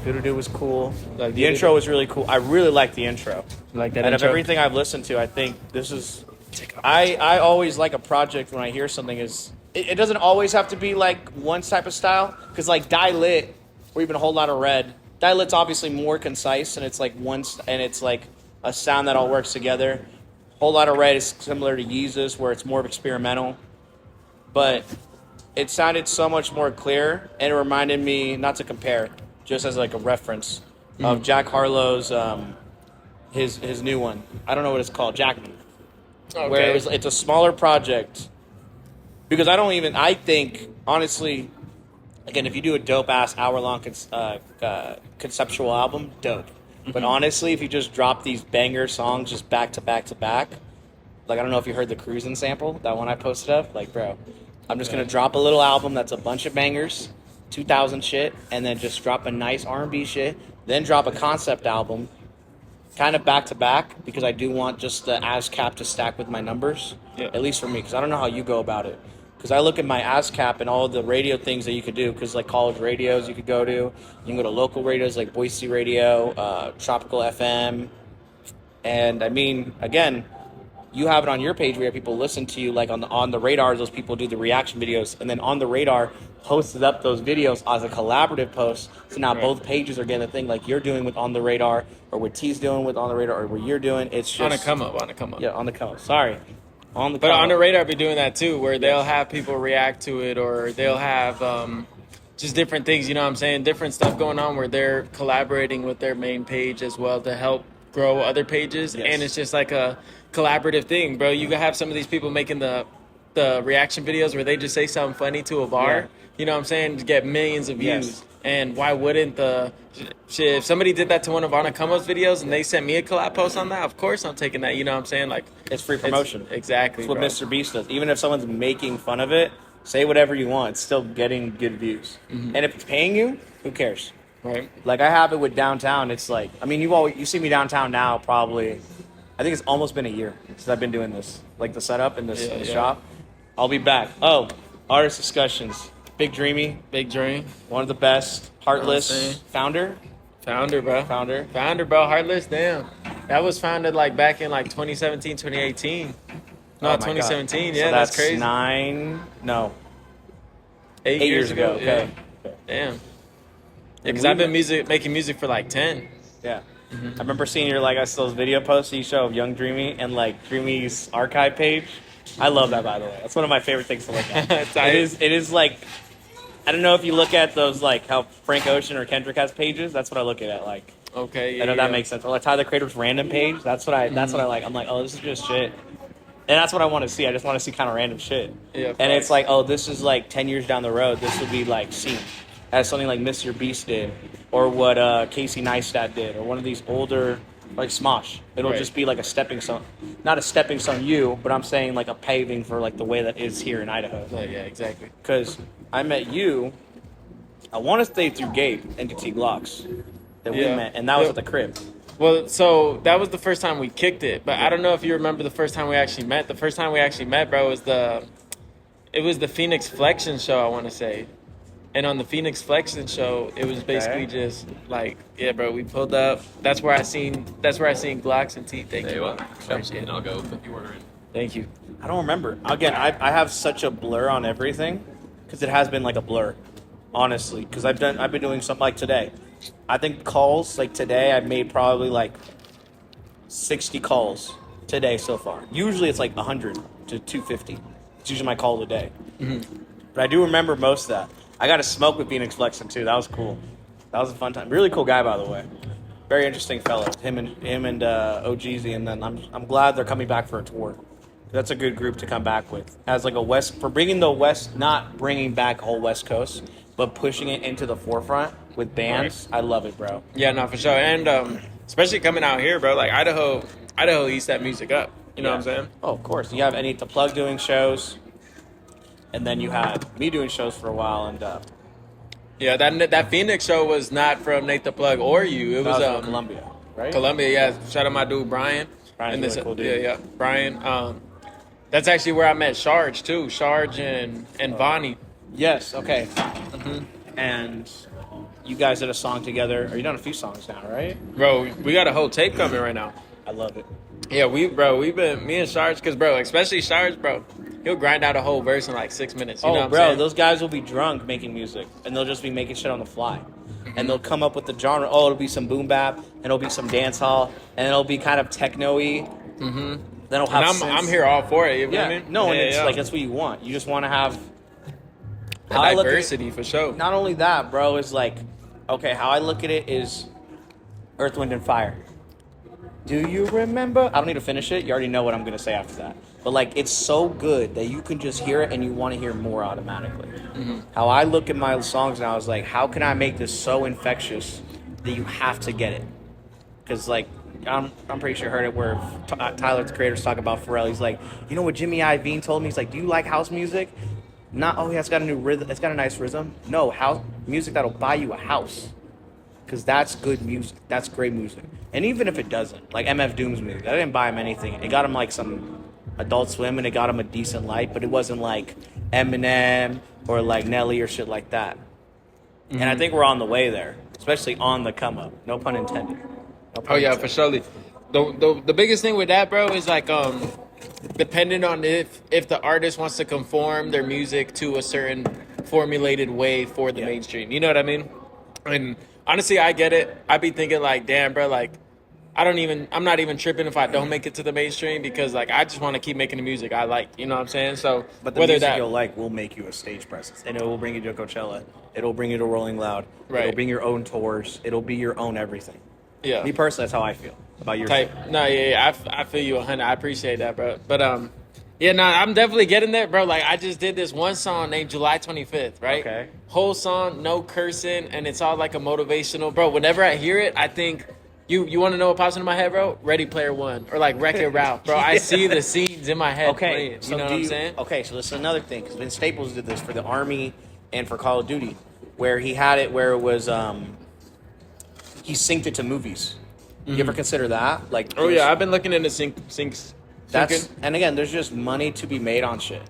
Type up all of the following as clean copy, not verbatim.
Doo-doo-doo was cool. Like The intro was really cool. I really liked the intro. Like that Out of intro? everything I've listened to, I think this is... I always like a project when I hear something is... It doesn't always have to be like one type of style. Because like Die Lit, or even A Whole Lot of Red, Die Lit's obviously more concise, and it's like and it's like a sound that all works together. Whole Lot of Red is similar to Yeezus, where it's more of experimental. But it sounded so much more clear, and it reminded me, not to compare, just as like a reference, of Jack Harlow's, his new one. I don't know what it's called, Jackman. Okay. Where it's a smaller project. Because I think, honestly, again, if you do a dope-ass hour-long conceptual album, dope. But honestly, if you just drop these banger songs just back to back to back, like, I don't know if you heard the Cruisin' sample, that one I posted up, like, bro, I'm just going to drop a little album that's a bunch of bangers, 2000 shit, and then just drop a nice R&B shit, then drop a concept album, kind of back to back, because I do want just the ASCAP to stack with my numbers, at least for me, because I don't know how you go about it. Because I look at my ASCAP and all the radio things that you could do, because like college radios you could go to, you can go to local radios like Boise Radio, Tropical FM, and I mean, again, you have it on your page where people listen to you, like on the radar, those people do the reaction videos, and then On the Radar posted up those videos as a collaborative post. So now both pages are getting the thing like you're doing with On the Radar, or what T's doing with On the Radar, or what you're doing. It's just on a come up. Yeah, on the come up. Sorry. But On the Radar be doing that too, where they'll have people react to it, or they'll have just different things, you know what I'm saying? Different stuff going on where they're collaborating with their main page as well to help grow other pages. Yes. And it's just like a collaborative thing, bro. You can have some of these people making the reaction videos where they just say something funny to a bar, you know what I'm saying, to get millions of views. Yes. And why wouldn't shit, if somebody did that to one of Anacomo's videos and they sent me a collab post on that, of course I'm taking that, you know what I'm saying? Like, it's free promotion. Exactly. That's what bro. Mr. Beast does. Even if someone's making fun of it, say whatever you want. It's still getting good views. And if it's paying you, who cares? Right. Like, I have it with downtown. It's like, I mean, you see me downtown now probably, I think it's almost been a year since I've been doing this. Like, the setup in this shop. I'll be back. Oh, artist discussions. Big Dreamy. Big Dream. One of the best. Heartless. You know what I'm saying? Founder, bro. Founder, bro. Heartless, damn. That was founded like back in like 2017, 2018. No, 2017. Yeah, so that's crazy. 8 years ago. Okay. Yeah. Damn. Yeah, because I've been making music for like 10. Yeah. I remember seeing your like those video posts you show of Young Dreamy and like Dreamy's archive page. I love that, by the way. That's one of my favorite things to look at. It is like, I don't know if you look at those like how Frank Ocean or Kendrick has pages. That's what I look at like. Okay. I know that makes sense. Or like Tyler Creator's random page. That's what I like. I'm like, oh, this is just shit. And that's what I want to see. I just want to see kind of random shit. Yeah. And it's like, oh, this is like 10 years down the road. This would be like seen as something like Mr. Beast did, or what Casey Neistat did, or one of these older, like Smosh. It'll just be like a stepping stone. Not a stepping stone but I'm saying like a paving for like the way that is here in Idaho. Yeah, exactly. Because I met you, I want to say through Gabe and T Glocks that we met, and that was at the crib. Well, so that was the first time we kicked it, but I don't know if you remember the first time we actually met. The first time we actually met, bro, was the Phoenix Flexion show, I want to say. And on the Phoenix Flexion show, it was basically just like, yeah, bro, we pulled up. That's where I seen Glocks and T. Thank you. And I'll go if you order in. Thank you. I don't remember. Again, I have such a blur on everything because it has been like a blur, honestly. Because I've been doing something like today. I think calls like today I've made probably like 60 calls today so far. Usually it's like 100 to 250. It's usually my call a day. But I do remember most of that. I got to smoke with Phoenix Flexen too. That was cool. That was a fun time. Really cool guy, by the way. Very interesting fellow. Him and OGZ, and then I'm glad they're coming back for a tour. That's a good group to come back with. As like a West, for bringing the West, not bringing back whole West Coast, but pushing it into the forefront with bands. Right. I love it, bro. Yeah, no, for sure. And especially coming out here, bro. Like Idaho eats that music up. You know what I'm saying? Oh, of course. You have Any to Plug doing shows. And then you had me doing shows for a while, and yeah, that Phoenix show was not from Nate the Plug or you. It was from Columbia, right? Columbia, yeah. Shout out my dude Brian. Brian's really cool dude. Yeah, Brian. That's actually where I met Sharge too. Sharge and Vonnie. Yes. Okay. And you guys did a song together. Or you done a few songs now, right? Bro, we got a whole tape coming right now. I love it. Yeah, we've been, me and Shards, because, bro, especially Shards, bro, he'll grind out a whole verse in like 6 minutes. You know what I'm bro, saying? those guys will be drunk making music, and they'll just be making shit on the fly. And they'll come up with the genre. Oh, it'll be some boom bap, and it'll be some dance hall, and it'll be kind of techno-y. Mm-hmm. Then it'll have And I'm here all for it, you know what I mean? No, and Yeah, it's yeah. like, that's what you want. You just want to have... The how I look at it- diversity, for sure. Not only that, bro, is like, okay, how I look at it is Earth, Wind, and Fire. Do you remember? I don't need to finish it. You already know what I'm going to say after that. But, like, it's so good that you can just hear it and you want to hear more automatically. Mm-hmm. How I look at my songs now is, like, how can I make this so infectious that you have to get it? Because, like, I'm pretty sure you heard it where Tyler, the creator's talking about Pharrell. He's like, you know what Jimmy Iovine told me? He's like, do you like house music? Not, oh, yeah, it's got a new rhythm. It's got a nice rhythm. No, house music that'll buy you a house. Because that's good music. That's great music. And even if it doesn't, like MF Doom's music, I didn't buy him anything. It got him like some Adult Swim, and it got him a decent light, but it wasn't like Eminem or like Nelly or shit like that. Mm-hmm. And I think we're on the way there, especially on the come up. No pun intended. No pun Yeah, intended. for surely. The biggest thing with that, bro, is like depending on if the artist wants to conform their music to a certain formulated way for the mainstream. You know what I mean? And honestly, I get it. I be thinking like, damn, bro, like I'm not even tripping if I don't make it to the mainstream, because like I just want to keep making the music I like. You know what I'm saying? So but the music you'll like will make you a stage presence, and it will bring you to Coachella. It'll bring you to Rolling Loud. Right. It'll bring your own tours. It'll be your own everything. Yeah. Me personally, that's how I feel about your type. shit. No, yeah, I feel you 100. I appreciate that, bro. But yeah, no, I'm definitely getting there, bro. Like I just did this one song named July 25th, right? Okay. Whole song, no cursing, and it's all like a motivational, bro. Whenever I hear it, I think you want to know what pops into my head, bro? Ready Player One or like Wreck-It Ralph, bro. I see the scenes in my head. Okay, playing, so you know what I'm saying? Okay, so this is another thing, because Vince Staples did this for the Army and for Call of Duty, where he had it where it was he synced it to movies. You ever consider that? Like, Oh yeah, I've been looking into syncs. that's and again, there's just money to be made on shit.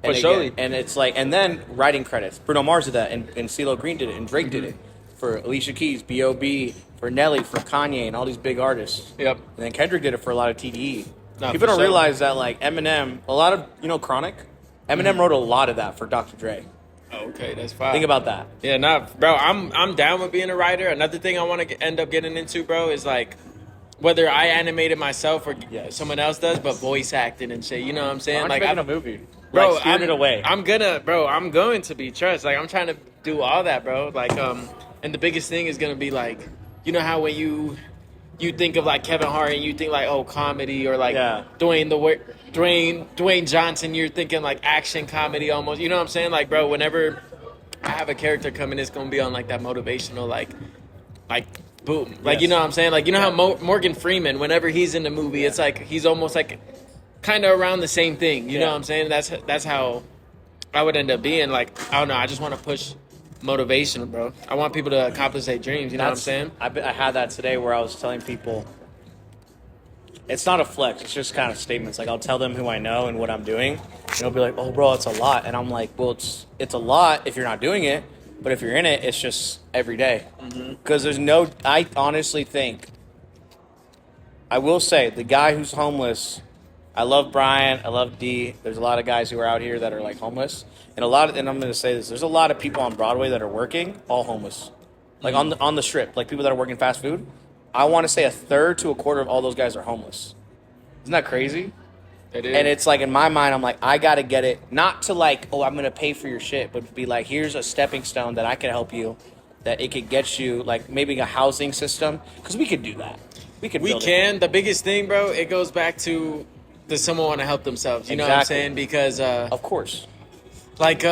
For And surely. again, and it's like, and then writing credits. Bruno Mars did that, and CeeLo Green did it, and Drake did it for Alicia Keys, B.O.B., for Nelly, for Kanye, and all these big artists. Yep. And then Kendrick did it for a lot of TDE. Nah, People for don't sure. realize that, like, Eminem, a lot of, Chronic? Eminem wrote a lot of that for Dr. Dre. Okay, that's fine. Think about that. Yeah, nah, bro, I'm down with being a writer. Another thing I want to end up getting into, bro, is like whether I animate it myself or someone else does, but voice acting and shit. You know what I'm saying? Like, Like, a movie. bro, Like, Spirited Away. I'm going to be trust. Like, I'm trying to do all that, bro. Like, and the biggest thing is gonna be like, you know how when you think of like Kevin Hart and you think like, oh, comedy, or like Dwayne Johnson, you're thinking like action comedy almost. You know what I'm saying? Like, bro, whenever I have a character coming, it's gonna be on like that motivational, like boom, like Yes. you know what I'm saying? Like, you know how Morgan Freeman, whenever he's in the movie, it's like he's almost like kind of around the same thing. You know what I'm saying? That's how I would end up being. Like, I don't know. I just want to push motivation, bro. I want people to accomplish their dreams. You know what I'm saying? I had that today where I was telling people, it's not a flex. It's just kind of statements. Like, I'll tell them who I know and what I'm doing, and they'll be like, "Oh, bro, it's a lot." And I'm like, "Well, it's a lot if you're not doing it, but if you're in it, it's just every day." Because I honestly think, I will say, the guy who's homeless, I love Brian, I love D. There's a lot of guys who are out here that are like homeless, and and I'm going to say this, there's a lot of people on Broadway that are working, all homeless, like on the strip, like people that are working fast food. I want to say a third to a quarter of all those guys are homeless. Isn't that crazy? It is. And it's like, in my mind, I'm like, I got to get it, not to like, oh, I'm going to pay for your shit, but to be like, here's a stepping stone that I can help you, that it could get you, like maybe a housing system, because we could do that. We build it. The biggest thing, bro, it goes back to, does someone want to help themselves? You know what I'm saying? Because of course. like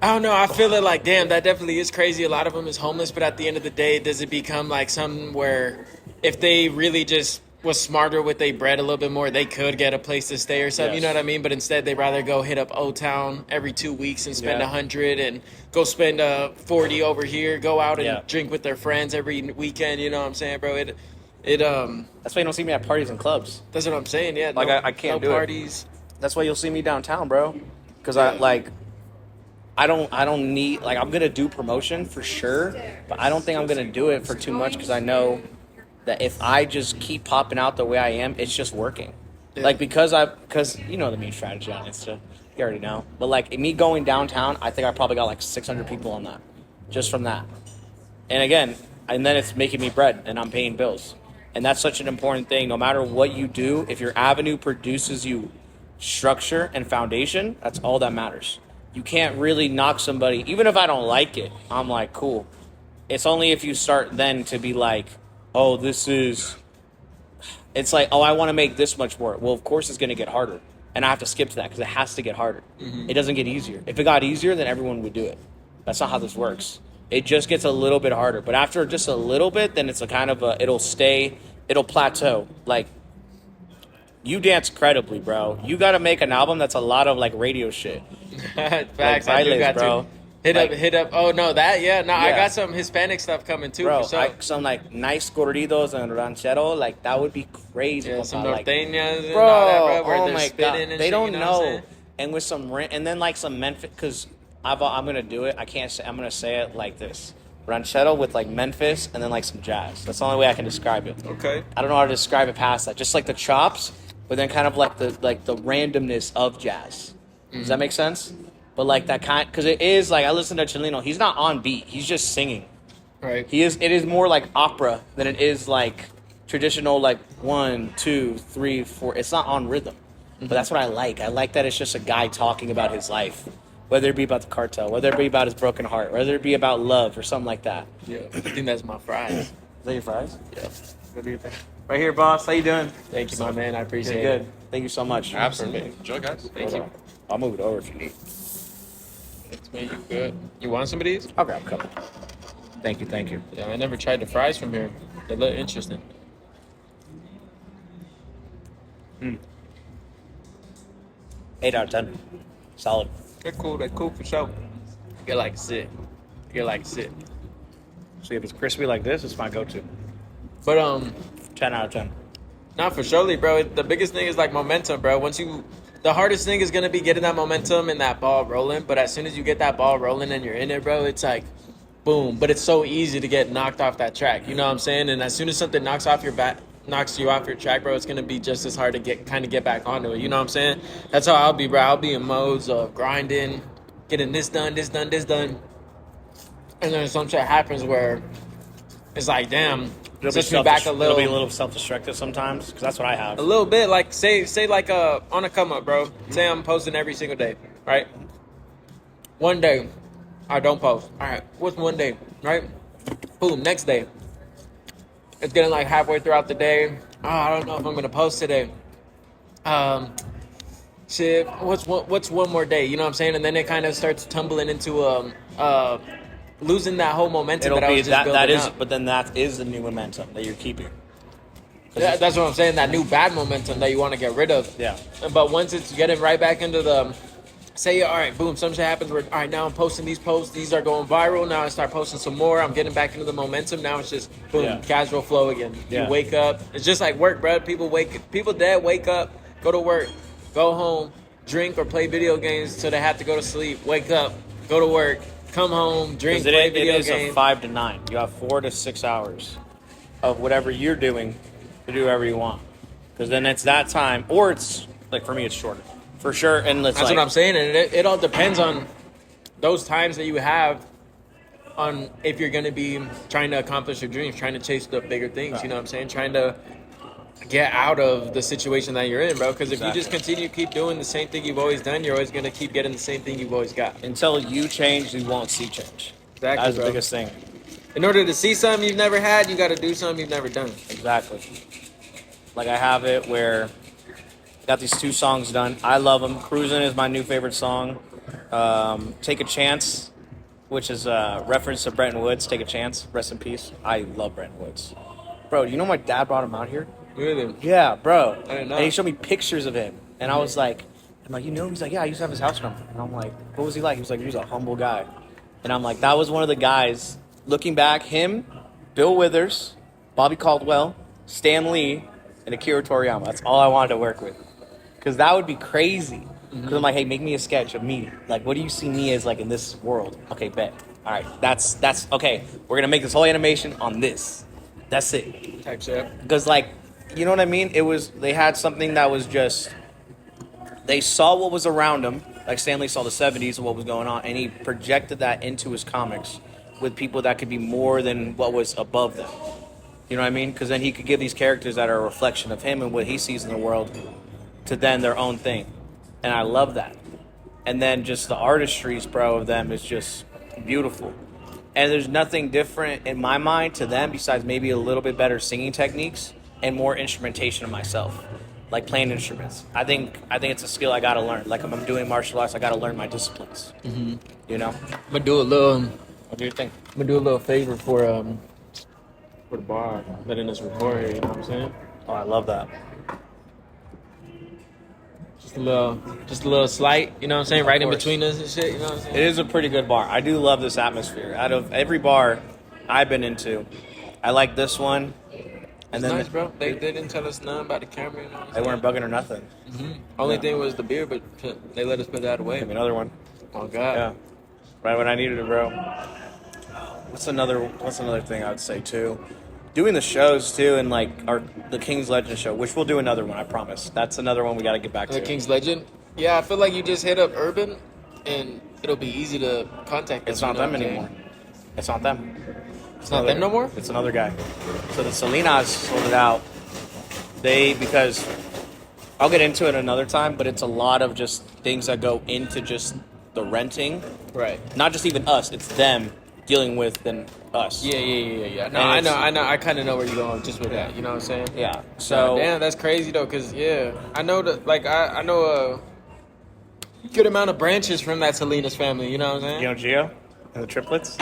I don't know, I feel it like, damn, that definitely is crazy. A lot of them is homeless, but at the end of the day, does it become like something where if they really just was smarter with their bread a little bit more, they could get a place to stay or something? Yes. You know what I mean? But instead, they rather go hit up O Town every 2 weeks and spend Yeah. 100 and go spend 40 over here, go out and Yeah. drink with their friends every weekend. You know what I'm saying, bro? It That's why you don't see me at parties and clubs. that's what I'm saying. Yeah, Like, no, I can't no do it. parties. That's why you'll see me downtown, bro. Because Yeah. I don't need, like, I'm gonna do promotion for sure, but I don't think I'm gonna do it for too much because I know that if I just keep popping out the way I am, it's just working. Yeah. Like because you know the meme strategy on Insta, you already know. But like me going downtown, I think I probably got like 600 people on that, just from that. And again, and then it's making me bread, and I'm paying bills, and that's such an important thing. No matter what you do, if your avenue produces you structure and foundation, that's all that matters. You can't really knock somebody, even if I don't like it. I'm like, cool. It's only if you start then to be like, oh, this is. It's like, oh, I want to make this much more. Well, of course, it's going to get harder, and I have to skip to that because it has to get harder. It doesn't get easier. If it got easier, then everyone would do it. That's not how this works. It just gets a little bit harder, but after just a little bit, then it's a kind of it'll plateau. Like, you dance credibly, bro. You got to make an album that's a lot of like radio shit. Facts, like I do Bailes, got bro. to hit up. Oh no, that yeah. No, I Yeah. got some Hispanic stuff coming too. Bro, for sure. some like nice corridos and ranchero, like that would be crazy. Yeah, some like, norteñas and bro, all that, bro. Where oh they're my spitting god, and they shit, don't you know. What I'm know. saying? And with some and then like some Memphis, because I'm gonna do it. I can't say. I'm gonna say it like this: ranchero with like Memphis, and then like some jazz. That's the only way I can describe it. Okay. I don't know how to describe it past that. Just like the chops, but then kind of like the randomness of jazz. Does that make sense? But like that kind, because it is like I listen to Chileno. He's not on beat. He's just singing. Right. It is more like opera than it is like traditional like 1, 2, 3, 4. It's not on rhythm. But that's what I like. I like that it's just a guy talking about his life. Whether it be about the cartel, whether it be about his broken heart, whether it be about love or something like that. Yeah. I think that's my fries. Is that your fries? Yeah. Good to thing. Right here, boss. How you doing? Thank you, my man. I appreciate Good. it. Thank you so much. Absolutely. Enjoy, guys. Thank you. I'll move it over if you need. It's me. You good? You want some of these? I'll grab a couple. Thank you. Thank you. Yeah, I never tried the fries from here. They look interesting. 8 out of 10. Solid. They're cool. They're cool for sure. Get like sit. Get like sit. See, if it's crispy like this, it's my go-to. But 10 out of 10. not for surely, bro. The biggest thing is like momentum, bro. The hardest thing is gonna be getting that momentum and that ball rolling. But as soon as you get that ball rolling and you're in it, bro, it's like, boom. But it's so easy to get knocked off that track. You know what I'm saying? And as soon as something knocks you off your track, bro, it's gonna be just as hard to get back onto it. You know what I'm saying? That's how I'll be, bro. I'll be in modes of grinding, getting this done, and then some shit happens where it's like, damn, push me back a little. It'll be a little self-destructive sometimes, because that's what I have. A little bit, like say like on a come up, bro. Say I'm posting every single day, right? One day, I don't post. All right, what's one day, right? Boom, next day. It's getting like halfway throughout the day. Oh, I don't know if I'm gonna post today. Shit, what's one more day? You know what I'm saying? And then it kind of starts tumbling into losing that whole momentum that I was just building up. But then that is the new momentum that you're keeping. Yeah, that's what I'm saying. That new bad momentum that you want to get rid of. Yeah. But once it's getting right back into the, say, all right, boom, some shit happens where, all right, now I'm posting these posts. These are going viral. Now I start posting some more. I'm getting back into the momentum. Now it's just, boom, casual flow again. Yeah. You wake up. It's just like work, bro. People dead wake up, go to work, go home, drink or play video games till they have to go to sleep. Wake up, go to work, come home, drink, play video games. It is a 5 to 9. You have 4 to 6 hours of whatever you're doing to do whatever you want. Because then it's that time, or it's, like, for me, it's shorter. For sure. And it's That's what I'm saying. And it all depends on those times that you have on if you're going to be trying to accomplish your dreams, trying to chase the bigger things. Right. You know what I'm saying? Trying to get out of the situation that you're in, bro. Because if you Exactly. just continue keep doing the same thing you've always done, you're always going to keep getting the same thing you've always got. Until you change, you won't see change. Exactly, That's the bro. biggest thing. In order to see something you've never had, you got to do something you've never done. Exactly. Like I have it where I got these 2 songs done. I love them. Cruising is my new favorite song. Take a Chance, which is a reference to Bretton Woods. Take a Chance. Rest in peace. I love Bretton Woods. Bro, you know my dad brought him out here? Really? Yeah, bro. I didn't know. And he showed me pictures of him. And I was like, you know? He's like, yeah, I used to have his house number. And I'm like, what was he like? He was like, he was a humble guy. And I'm like, that was one of the guys, looking back, him, Bill Withers, Bobby Caldwell, Stan Lee, and Akira Toriyama. That's all I wanted to work with. Because that would be crazy. Because I'm like, hey, make me a sketch of me. Like, what do you see me as like in this world? Okay, bet. All right, that's okay. We're gonna make this whole animation on this. That's it. Type shit. Because like, you know what I mean? They had something that was just, they saw what was around him. Like Stanley saw the 70s and what was going on, and he projected that into his comics with people that could be more than what was above them. You know what I mean? Because then he could give these characters that are a reflection of him and what he sees in the world to then their own thing. And I love that. And then just the artistries, bro, of them is just beautiful. And there's nothing different in my mind to them besides maybe a little bit better singing techniques and more instrumentation of myself, like playing instruments. I think it's a skill I gotta learn. Like if I'm doing martial arts, I gotta learn my disciplines. Mm-hmm. You know. I'm gonna do a little. What do you think? I'm gonna do a little favor for the bar, letting us record here. You know what I'm saying? Oh, I love that. Just a little slight. You know what I'm saying? Right in between us and shit. You know what I'm saying? It is a pretty good bar. I do love this atmosphere. Out of every bar I've been into, I like this one. And It's then nice, bro. They didn't tell us nothing about the camera. You know what I'm they weren't bugging or nothing. Only thing was the beer, but they let us put that away. Give me another one. Oh God. Yeah, right when I needed it, bro. What's another thing I would say too? Doing the shows too, and like the King's Legend show, which we'll do another one, I promise. That's another one we got to get back The to. King's Legend. Yeah, I feel like you just hit up Urban, and it'll be easy to contact them. It's not them anymore. It's not them. It's not them no more? It's another guy. So the Salinas sold it out. Because I'll get into it another time, but it's a lot of just things that go into just the renting. Right. Not just even us, it's them dealing with than us. Yeah. No, I know. I kind of know where you're going just with that. You know what I'm saying? Yeah. So damn, that's crazy though, cause I know that. Like I know a good amount of branches from that Salinas family. You know what I'm saying? you know Gio and the triplets?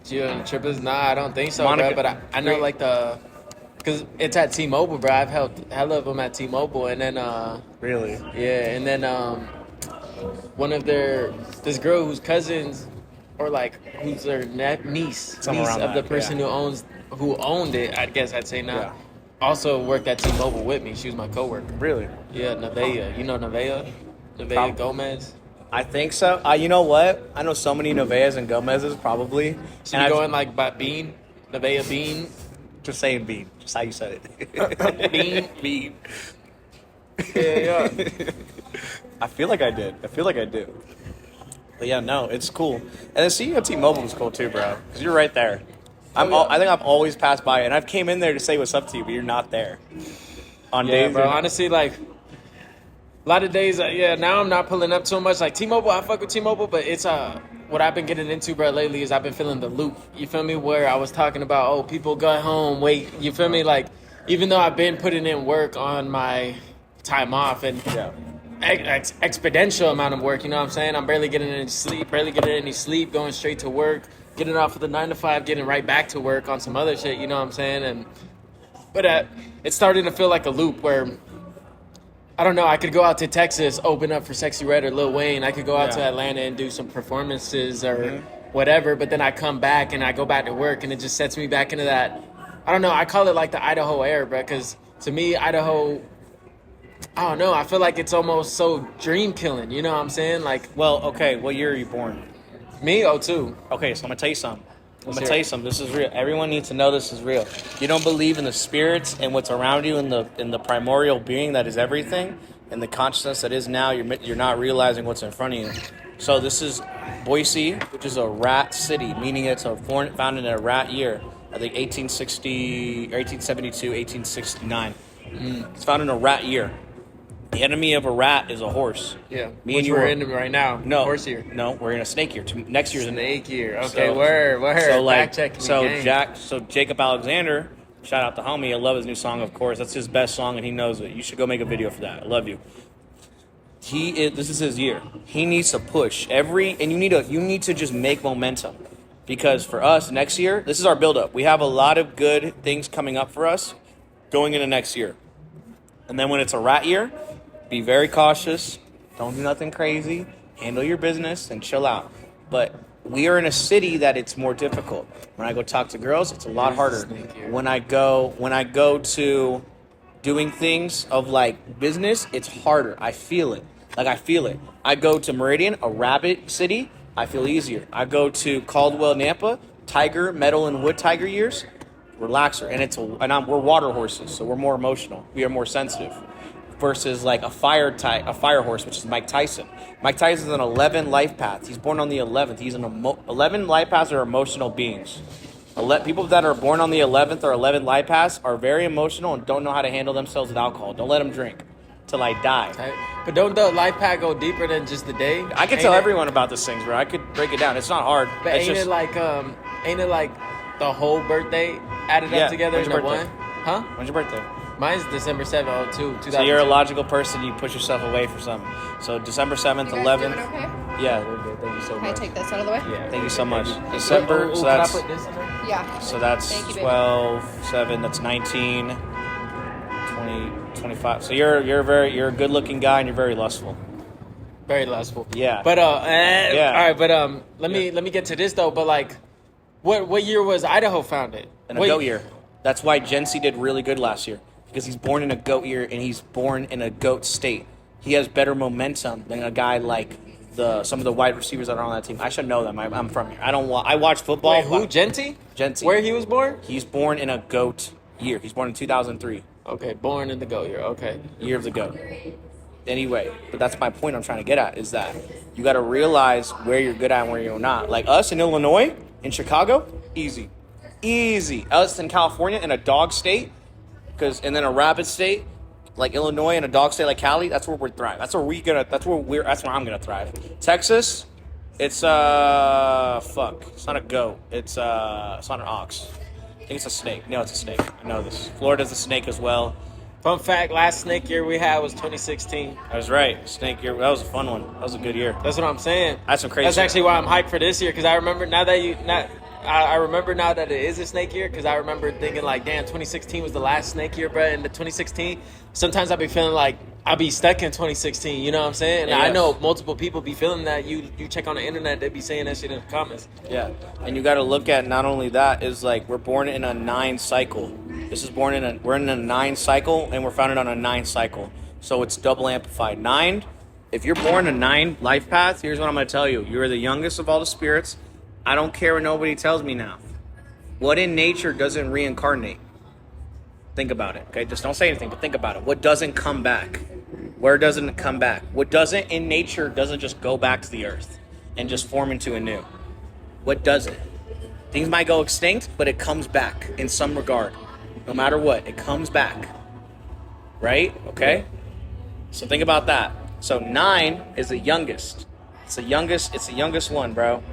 Gio and the triplets? Nah, I don't think so, Monica- bro. But I know like cause it's at T-Mobile, bro. I've helped hella of them at T-Mobile, and then Really? yeah, and then one of this girl whose cousins, or like who's their niece Somewhere around of the that, person yeah. who owned it, I guess I'd say now. Yeah. Also worked at T-Mobile with me. She was my coworker. Really? Yeah, Nevaeh. You know Nevaeh? Nevaeh Gomez. I think so. You know what? I know so many Nevaehs and Gomez's probably. She And I've- going like by Bean. Nevaeh Bean. Just saying Bean. Just how you said it. Bean. Bean. Yeah. I feel like I did. But yeah, no, it's cool. And then seeing you at T-Mobile was cool too, bro. Because you're right there. I think I've always passed by, and I've came in there to say what's up to you, but you're not there. On Yeah, days, bro. Honestly, like a lot of days, now I'm not pulling up so much. Like T-Mobile, I fuck with T-Mobile, but it's what I've been getting into, bro, lately is I've been feeling the loop. You feel me? Where I was talking about, people got home, wait. You feel me? Like even though I've been putting in work on my time off and exponential amount of work, you know what I'm saying? I'm barely getting any sleep, going straight to work, getting off of the 9 to 5, getting right back to work on some other shit, you know what I'm saying? But it's starting to feel like a loop where, I don't know, I could go out to Texas, open up for Sexy Red or Lil Wayne. I could go out to Atlanta and do some performances or whatever, but then I come back and I go back to work and it just sets me back into that, I don't know, I call it like the Idaho air, bro, because to me, Idaho, I don't know, I feel like it's almost so dream killing, you know what I'm saying? Like, well, okay, what year are you born? me, 02. Okay, so I'm gonna tell you something. This is real. Everyone needs to know this is real. You don't believe in the spirits and what's around you, in the primordial being that is everything, and the consciousness that is now. You're not realizing what's in front of you. So this is Boise, which is a rat city, meaning it's founded in a rat year. I think 1860 or 1872, 1869. It's founded in a rat year. The enemy of a rat is a horse. Yeah, Me which and you we're are- in right now. No, Horse year. No, we're in a snake year. Next year's Snake year. Okay, So- word. So like, Fact checking so the game. Jacob Alexander, shout out to homie. I love his new song, of course. That's his best song, and he knows it. You should go make a video for that. I love you. This is his year. He needs to push and you need to just make momentum, because for us next year, this is our build up. We have a lot of good things coming up for us going into next year, and then when it's a rat year, be very cautious. Don't do nothing crazy. Handle your business and chill out. But we are in a city that it's more difficult. When I go talk to girls, it's a lot harder. When I go to doing things of like business, it's harder. I feel it. Like, I feel it. I go to Meridian, a rabbit city, I feel easier. I go to Caldwell, Nampa, tiger, metal and wood tiger years, relaxer. And we're water horses, so we're more emotional. We are more sensitive. Versus like a fire horse, which is Mike Tyson. Mike Tyson's an 11 life path. He's born on the 11th. He's 11 life paths are emotional beings. People that are born on the 11th or 11 life paths are very emotional and don't know how to handle themselves with alcohol. Don't let them drink till I die. But don't the life path go deeper than just the day? I can tell everyone about these things, bro. I could break it down. It's not hard. But it's ain't it like the whole birthday added up together when's in your the birthday? one? Huh? When's your birthday? Mine's December 7th, 2002. So you're a logical person. You push yourself away for something. So December 7th, You guys 11th. doing okay? Yeah, we're good. Thank you so Can I much. take this out of the way? Yeah. Thank you so much. December, so can I that's put this in there? Yeah. so that's Thank you, baby. 12, 7, that's 19, 20, 25. So you're a good looking guy and you're very lustful. Very lustful. Yeah. But Yeah. all right, but let me get to this though. But like, what year was Idaho founded? In a goat year. That's why Jency did really good last year. Because he's born in a goat year and he's born in a goat state. He has better momentum than a guy like some of the wide receivers that are on that team. I should know them. I'm from here. I watch football. Wait, who? Genty? Jency. Where he was born? He's born in a goat year. He's born in 2003. Okay, born in the goat year. Okay. Year of the goat. Anyway, but that's my point I'm trying to get at is that you got to realize where you're good at and where you're not. Like us in Illinois, in Chicago, easy. Us in California, in a dog state, and then a rabbit state, like Illinois, and a dog state like Cali, that's where we're thrive. That's where I'm gonna thrive. Texas, it's it's not a goat. It's not an ox. I think it's a snake. No, it's a snake. I know this. Florida's a snake as well. Fun fact: last snake year we had was 2016. I was right. Snake year. That was a fun one. That was a good year. That's what I'm saying. That's some crazy. That's shit. actually why I'm hyped for this year because I remember I remember now that it is a snake year because I remember thinking like, damn, 2016 was the last snake year, bro. And the 2016, sometimes I be feeling like I be stuck in 2016. You know what I'm saying? And Yeah. I know multiple people be feeling that. You check on the internet, they be saying that shit in the comments. Yeah, and you got to look at not only that is like we're born in a 9 cycle. We're in a 9 cycle and we're founded on a 9 cycle, so it's double amplified. 9. If you're born a 9 life path, here's what I'm gonna tell you: you're the youngest of all the spirits. I don't care what nobody tells me now. What in nature doesn't reincarnate? Think about it, okay? Just don't say anything, but think about it. What doesn't come back? Where doesn't it come back? What doesn't in nature doesn't just go back to the earth and just form into a new? What doesn't? Things might go extinct, but it comes back in some regard. No matter what, it comes back. Right? Okay? So think about that. So 9 is the youngest. It's the youngest one, bro.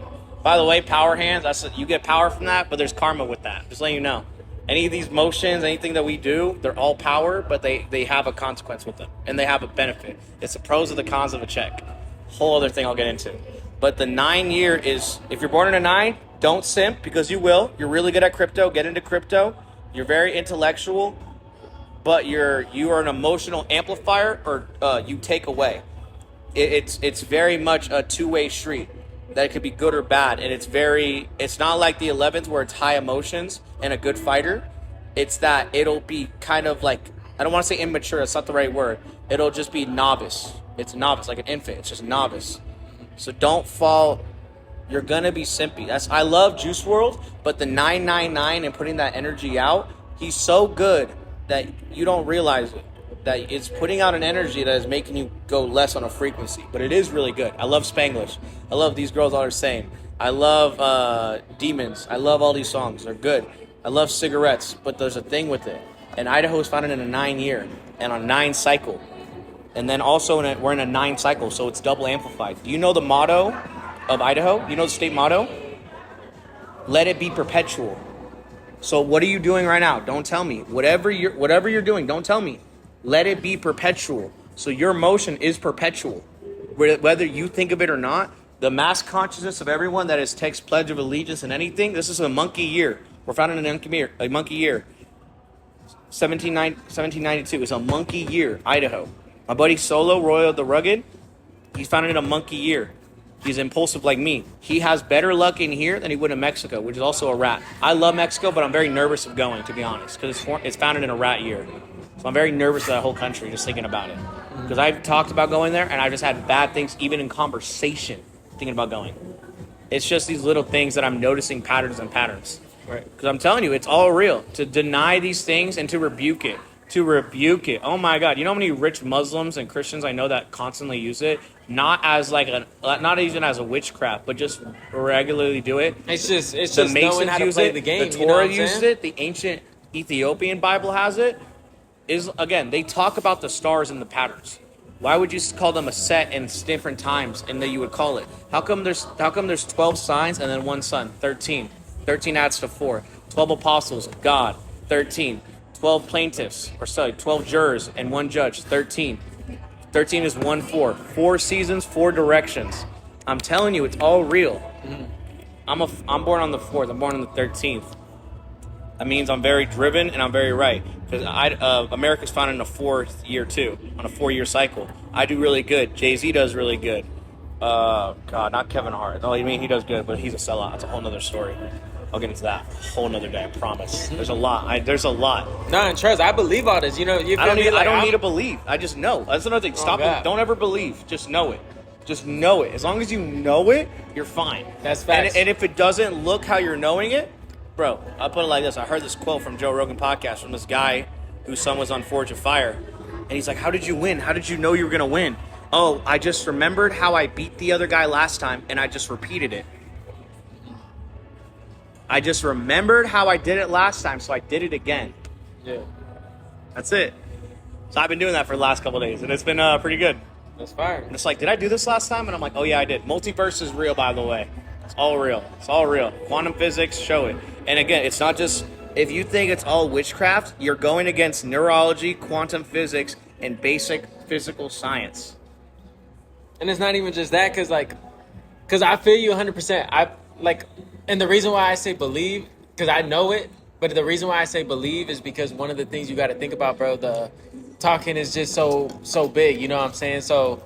By the way, power hands, you get power from that, but there's karma with that. Just letting you know. Any of these motions, anything that we do, they're all power, but they have a consequence with them. And they have a benefit. It's the pros and the cons of a check. Whole other thing I'll get into. But the 9 year is, if you're born in a 9, don't simp, because you will. You're really good at crypto. Get into crypto. You're very intellectual, but you are an emotional amplifier, or you take away. It's very much a two-way street. That it could be good or bad, and it's not like the 11th where it's high emotions and a good fighter. It's that it'll be kind of like, I don't want to say immature, that's not the right word. It'll just be novice. It's novice, like an infant. It's just novice. So don't fall. You're gonna be simpy. I love Juice WRLD, but the 999 and putting that energy out, he's so good that you don't realize it. That it's putting out an energy that is making you go less on a frequency. But it is really good. I love Spanglish. I love These Girls All the Same. I love Demons. I love all these songs. They're good. I love Cigarettes. But there's a thing with it. And Idaho is founded in a 9 year and a 9 cycle. And then also we're in a 9 cycle, so it's double amplified. Do you know the motto of Idaho? You know the state motto? Let it be perpetual. So what are you doing right now? Don't tell me. Whatever you're doing, don't tell me. Let it be perpetual. So your motion is perpetual. Whether you think of it or not, the mass consciousness of everyone that takes Pledge of Allegiance and anything, this is a monkey year. We're founded in a monkey year. 1792 is a monkey year, Idaho. My buddy Solo, Royal the Rugged, he's founded in a monkey year. He's impulsive like me. He has better luck in here than he would in Mexico, which is also a rat. I love Mexico, but I'm very nervous of going, to be honest, because it's founded in a rat year. So I'm very nervous of that whole country just thinking about it. Because I've talked about going there, and I've just had bad things, even in conversation, thinking about going. It's just these little things that I'm noticing patterns and patterns. Right. Because I'm telling you, it's all real. To deny these things and to rebuke it. To rebuke it. Oh my God. You know how many rich Muslims and Christians I know that constantly use it? Not as like not even as a witchcraft, but just regularly do it. It's just The knowing Masons how to use play it. the game. The you know what Torah I'm uses saying? it. The ancient Ethiopian Bible has it. Is again, they talk about the stars and the patterns. Why would you call them a set in different times and that you would call it? How come there's 12 signs and then one sun? 13. 13 adds to 4. 12 apostles, God, 13. 12 plaintiffs, 12 jurors and one judge, 13. 13 is 1-4. 4 seasons, 4 directions. I'm telling you, it's all real. I'm born on the 4th. I'm born on the 13th. That means I'm very driven and I'm very right. Because America's founded in a 4th year too, on a 4-year cycle. I do really good. Jay-Z does really good. God, not Kevin Hart. Oh, you mean he does good, but he's a sellout. That's a whole nother story. I'll get into that a whole nother day. I promise. There's a lot. There's a lot. No, and trust, I believe all this. You know, you feel I don't me? need. Like, I don't I'm- need to believe. I just know. That's another thing. Stop. God. Don't ever believe. Just know it. Just know it. As long as you know it, you're fine. That's facts. And if it doesn't look how you're knowing it, bro, I'll put it like this. I heard this quote from Joe Rogan podcast from this guy whose son was on Forge of Fire, and he's like, "How did you win? How did you know you were gonna win?" Oh, I just remembered how I beat the other guy last time, and I just repeated it. I just remembered how I did it last time, so I did it again. Yeah, That's it. So I've been doing that for the last couple of days, and it's been pretty good. that's fire. And it's like, did I do this last time? And I'm like, oh yeah, I did. Multiverse is real, by the way. It's all real. It's all real. Quantum physics, show it. And again, it's not just, if you think it's all witchcraft, you're going against neurology, quantum physics, and basic physical science. And it's not even just that, because I feel you 100%. And the reason why I say believe, because I know it, but the reason why I say believe is because one of the things you got to think about, bro, the talking is just so big, you know what I'm saying? So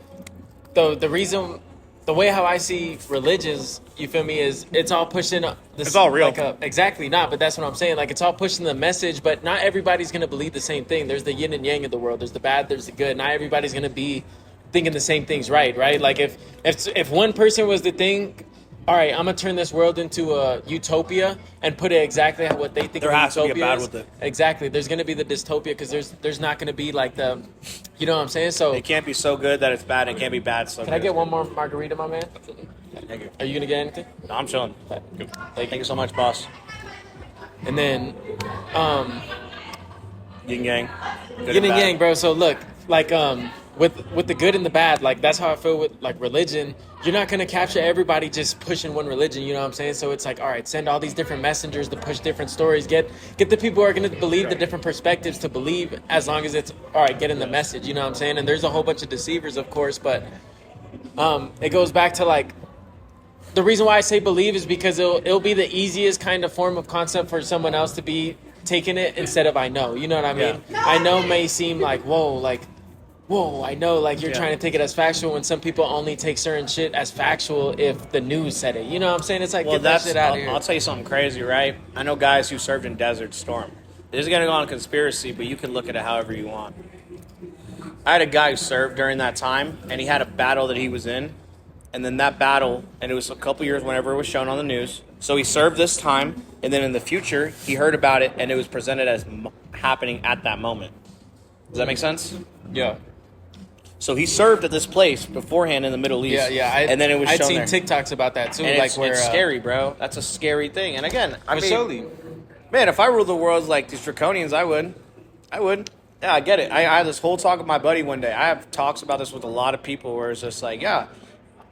the way how I see religions, you feel me, is it's all pushing this. It's all real. Exactly, not, but that's what I'm saying. Like, it's all pushing the message, but not everybody's going to believe the same thing. There's the yin and yang of the world. There's the bad, there's the good. Not everybody's going to be thinking the same things right? Like, if one person was to think, all right, I'm gonna turn this world into a utopia and put it exactly what they think. There has to be a utopia bad is. with it. Exactly, there's gonna be the dystopia because there's not gonna be like the, you know what I'm saying? So It can't be so good that it's bad, and it can't be bad so can good. I get one more margarita, my man? Thank you. Are you gonna get anything? No, I'm chilling. Thank Thank you so much, boss. And then, Yin yang. Good yin and bad. yang, bro. So look, like with the good and the bad, like that's how I feel with like religion. You're not gonna capture everybody just pushing one religion, you know what I'm saying? So it's like, all right, send all these different messengers to push different stories. Get the people who are gonna believe the different perspectives to believe, as long as it's all right, getting the message, you know what I'm saying? And there's a whole bunch of deceivers, of course, but it goes back to like the reason why I say believe is because it'll be the easiest kind of form of concept for someone else to be taking it instead of I know. You know what I mean? Yeah. I know may seem like whoa, I know, like you're Yeah. trying to take it as factual when some people only take certain shit as factual if the news said it. You know what I'm saying? It's like, Well, get that that's. shit out of here. I'll tell you something crazy, right? I know guys who served in Desert Storm. This is gonna go on conspiracy, but you can look at it however you want. I had a guy who served during that time, and he had a battle that he was in, and then that battle, and it was a couple years whenever it was shown on the news. So he served this time, and then in the future, he heard about it, and it was presented as happening at that moment. Does that make sense? Yeah. So he served at this place beforehand in the Middle East. Yeah. and then it was I'd shown seen there. TikToks about that too. And like it's, where it's scary, bro. That's a scary thing. And again, I mean, surely. man, if I ruled the world like these draconians, I would. Yeah, I get it. I had this whole talk with my buddy one day. I have talks about this with a lot of people where it's just like, yeah.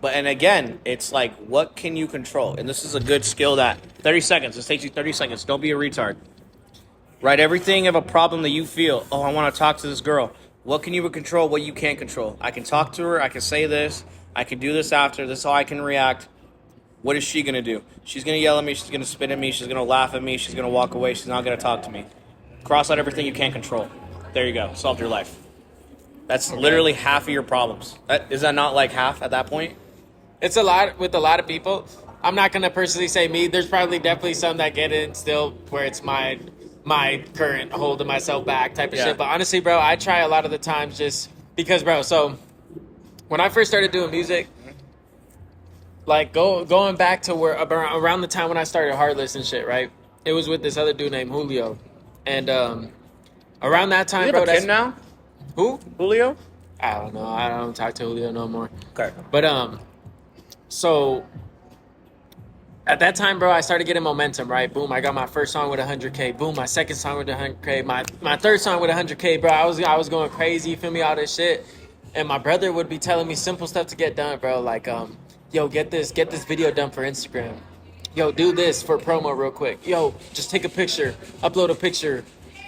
But, and again, it's like, what can you control? And this is a good skill that 30 seconds. This takes you 30 seconds. Don't be a retard. Write everything of a problem that you feel. Oh, I want to talk to this girl. What can you control? What you can't control? I can talk to her. I can say this. I can do this after. This is how I can react. What is she going to do? She's going to yell at me. She's going to spit at me. She's going to laugh at me. She's going to walk away. She's not going to talk to me. Cross out everything you can't control. There you go. Solved your life. That's literally half of your problems. Is that not like half at that point? It's a lot with a lot of people. I'm not gonna personally say me. There's probably definitely some that get it still where it's my current holding myself back type of Yeah. shit. But honestly, bro, I try a lot of the times just because, bro. So when I first started doing music, like going back to where around the time when I started Heartless and shit, right? It was with this other dude named Julio, and around that time, You bro. have a kid now, Who? Julio? I don't know. I don't talk to Julio no more. Okay. But so at that time, bro, I started getting momentum, right? Boom, I got my first song with 100K. Boom, my second song with 100K. My third song with 100K, bro. I was going crazy, you feel me, all this shit. And my brother would be telling me simple stuff to get done, bro. Like, yo, get this video done for Instagram. Yo, do this for promo real quick. Yo, just take a picture, upload a picture.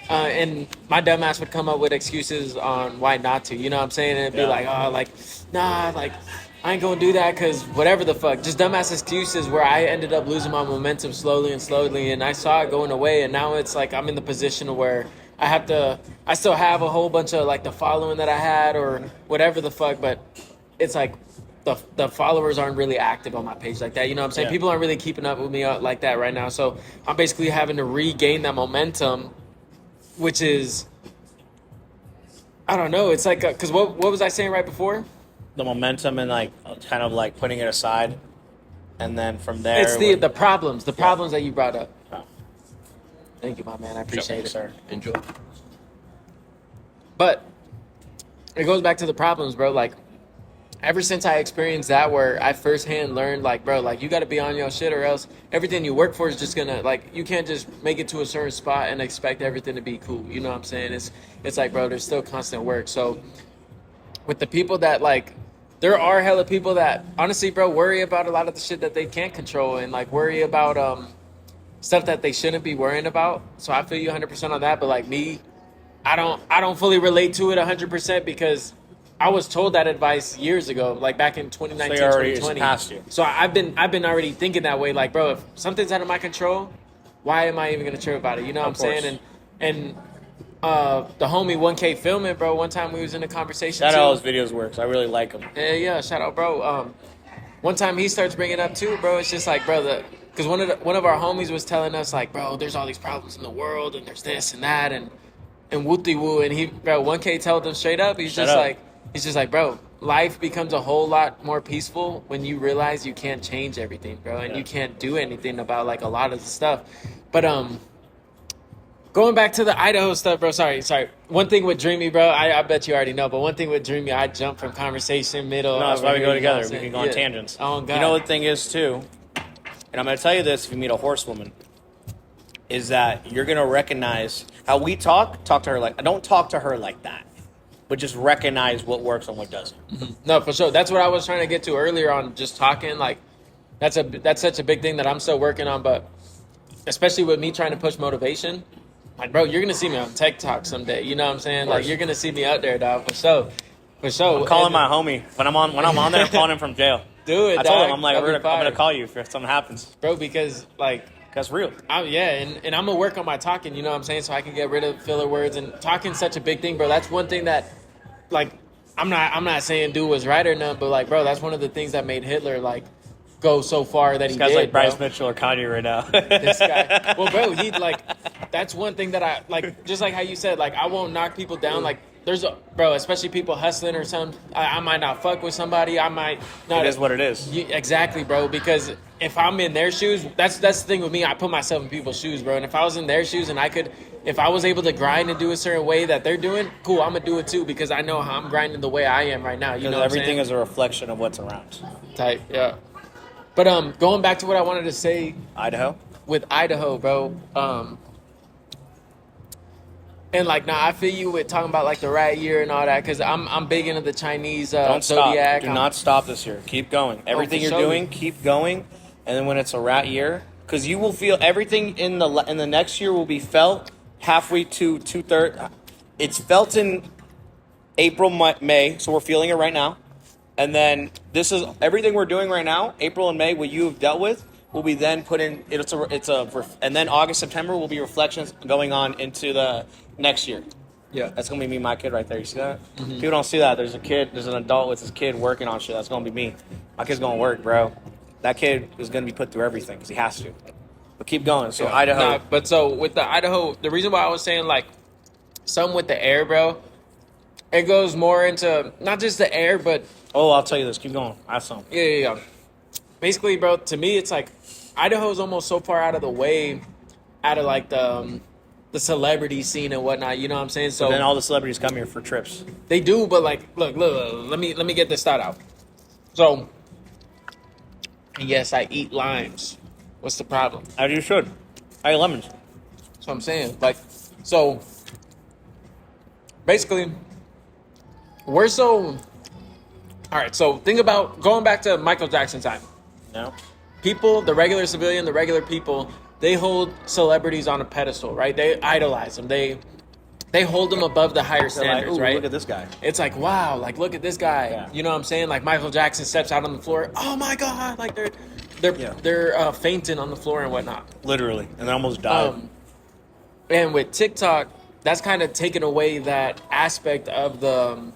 And my dumbass would come up with excuses on why not to. You know what I'm saying? And it'd be like, oh, like, nah, like, I ain't gonna do that because whatever the fuck. Just dumbass excuses where I ended up losing my momentum slowly. And I saw it going away. And now it's like I'm in the position where I still have a whole bunch of like the following that I had or whatever the fuck. But it's like the followers aren't really active on my page like that. You know what I'm saying? Yeah. People aren't really keeping up with me like that right now. So I'm basically having to regain that momentum, which is, I don't know. It's like, because what was I saying right before? The momentum and like kind of like putting it aside, and then from there It's the problems that you brought up. Oh. Thank you, my man. I appreciate it. Sir. Enjoy. But it goes back to the problems, bro. Like, ever since I experienced that, where I firsthand learned, like, bro, like, you got to be on your shit, or else everything you work for is just gonna, like, you can't just make it to a certain spot and expect everything to be cool. You know what I'm saying? It's like, bro, there's still constant work. So with the people that, like, there are hella people that honestly, bro, worry about a lot of the shit that they can't control and like worry about stuff that they shouldn't be worrying about. So I feel you 100% on that. But like me, I don't fully relate to it 100% because I was told that advice years ago, like back in 2019, So you already- it's 2020. past you. So I've been already thinking that way. Like, bro, if something's out of my control, why am I even gonna trip about it? You know what I'm Of course. saying? And the homie 1K filming, bro. One time we was in a conversation. Shout too. out all his videos works. I really like him. Yeah, shout out, bro. One time he starts bringing up too, bro. It's just like, bro, because one of our homies was telling us like, bro, there's all these problems in the world, and there's this and that, and wooty woo, and he, bro, 1K told them straight up. He's Shut just up. like, bro, life becomes a whole lot more peaceful when you realize you can't change everything, bro, and you can't do anything about like a lot of the stuff. But going back to the Idaho stuff, bro. Sorry. One thing with Dreamy, bro. I bet you already know, but one thing with Dreamy, I jump from conversation middle. No, that's why we over go here, you know together. what I'm We can go saying? on tangents. Oh, God. You know what the thing is too, and I'm going to tell you this: if you meet a horsewoman, is that you're going to recognize how we talk. Talk to her like, don't talk to her like that, but just recognize what works and what doesn't. No, for sure. That's what I was trying to get to earlier on just talking. Like, that's such a big thing that I'm still working on. But especially with me trying to push motivation, like, bro, you're gonna see me on TikTok someday. You know what I'm saying? Like, you're gonna see me out there, dog. For sure. I'm calling my homie when I'm on there. I'm calling him from jail. Do it, I told dog. him I'm like, That'd I'm be gonna fire. call you if something happens. bro, because like. That's real. And I'm gonna work on my talking, you know what I'm saying, so I can get rid of filler words. And talking's such a big thing, bro. That's one thing that, like, I'm not saying dude was right or none, but like, bro, that's one of the things that made Hitler like go so far that This he guy's did, like Bryce bro. Mitchell or Kanye right now. This guy, well, bro, he like, that's one thing that I like. Just like how you said, like, I won't knock people down. Like, there's a bro, especially people hustling or something. I might not fuck with somebody. I might not. It is what it is. Exactly, bro. Because if I'm in their shoes, that's the thing with me. I put myself in people's shoes, bro. And if I was in their shoes and if I was able to grind and do a certain way that they're doing, cool, I'm gonna do it too because I know how I'm grinding the way I am right now. You know, what Everything I'm is a reflection of what's around. tight, yeah. But going back to what I wanted to say Idaho. with Idaho, bro. And like, now I feel you with talking about like the rat year and all that because I'm big into the Chinese Don't stop. zodiac. Do not stop this year. Keep going. Everything for you're sure. doing, keep going. And then when it's a rat year, because you will feel everything in the next year will be felt halfway to 2/3. It's felt in April, May, so we're feeling it right now. And then this is everything we're doing right now. April and May, what you have dealt with, will be then put in. And then August, September will be reflections going on into the next year. Yeah. That's gonna be me, my kid right there. You see that? People don't see that. There's an adult with his kid working on shit. That's gonna be me. My kid's gonna work, bro. That kid is gonna be put through everything because he has to. But keep going. So Idaho. Nah, but so with the Idaho, the reason why I was saying like some with the air, bro, it goes more into not just the air, but Oh, I'll tell you this. Keep going. I have some. yeah. Basically, bro, to me, it's like Idaho's almost so far out of the way, out of like the celebrity scene and whatnot. You know what I'm saying? So Then all the celebrities come here for trips. they do, but like, look, let me get this thought out. So, yes, I eat limes. What's the problem? As you should. I eat lemons. That's what I'm saying. Like, so basically, we're so. All right, so think about going back to Michael Jackson time. No. People, the regular civilian, the regular people, they hold celebrities on a pedestal, right? They idolize them. They hold them above the higher They're like, standards, ooh, right? look at this guy. It's like, wow, like look at this guy. Yeah. You know what I'm saying? Like Michael Jackson steps out on the floor. Oh my god! Like they're fainting on the floor and whatnot. Literally. And they almost died. And with TikTok, that's kind of taken away that aspect of the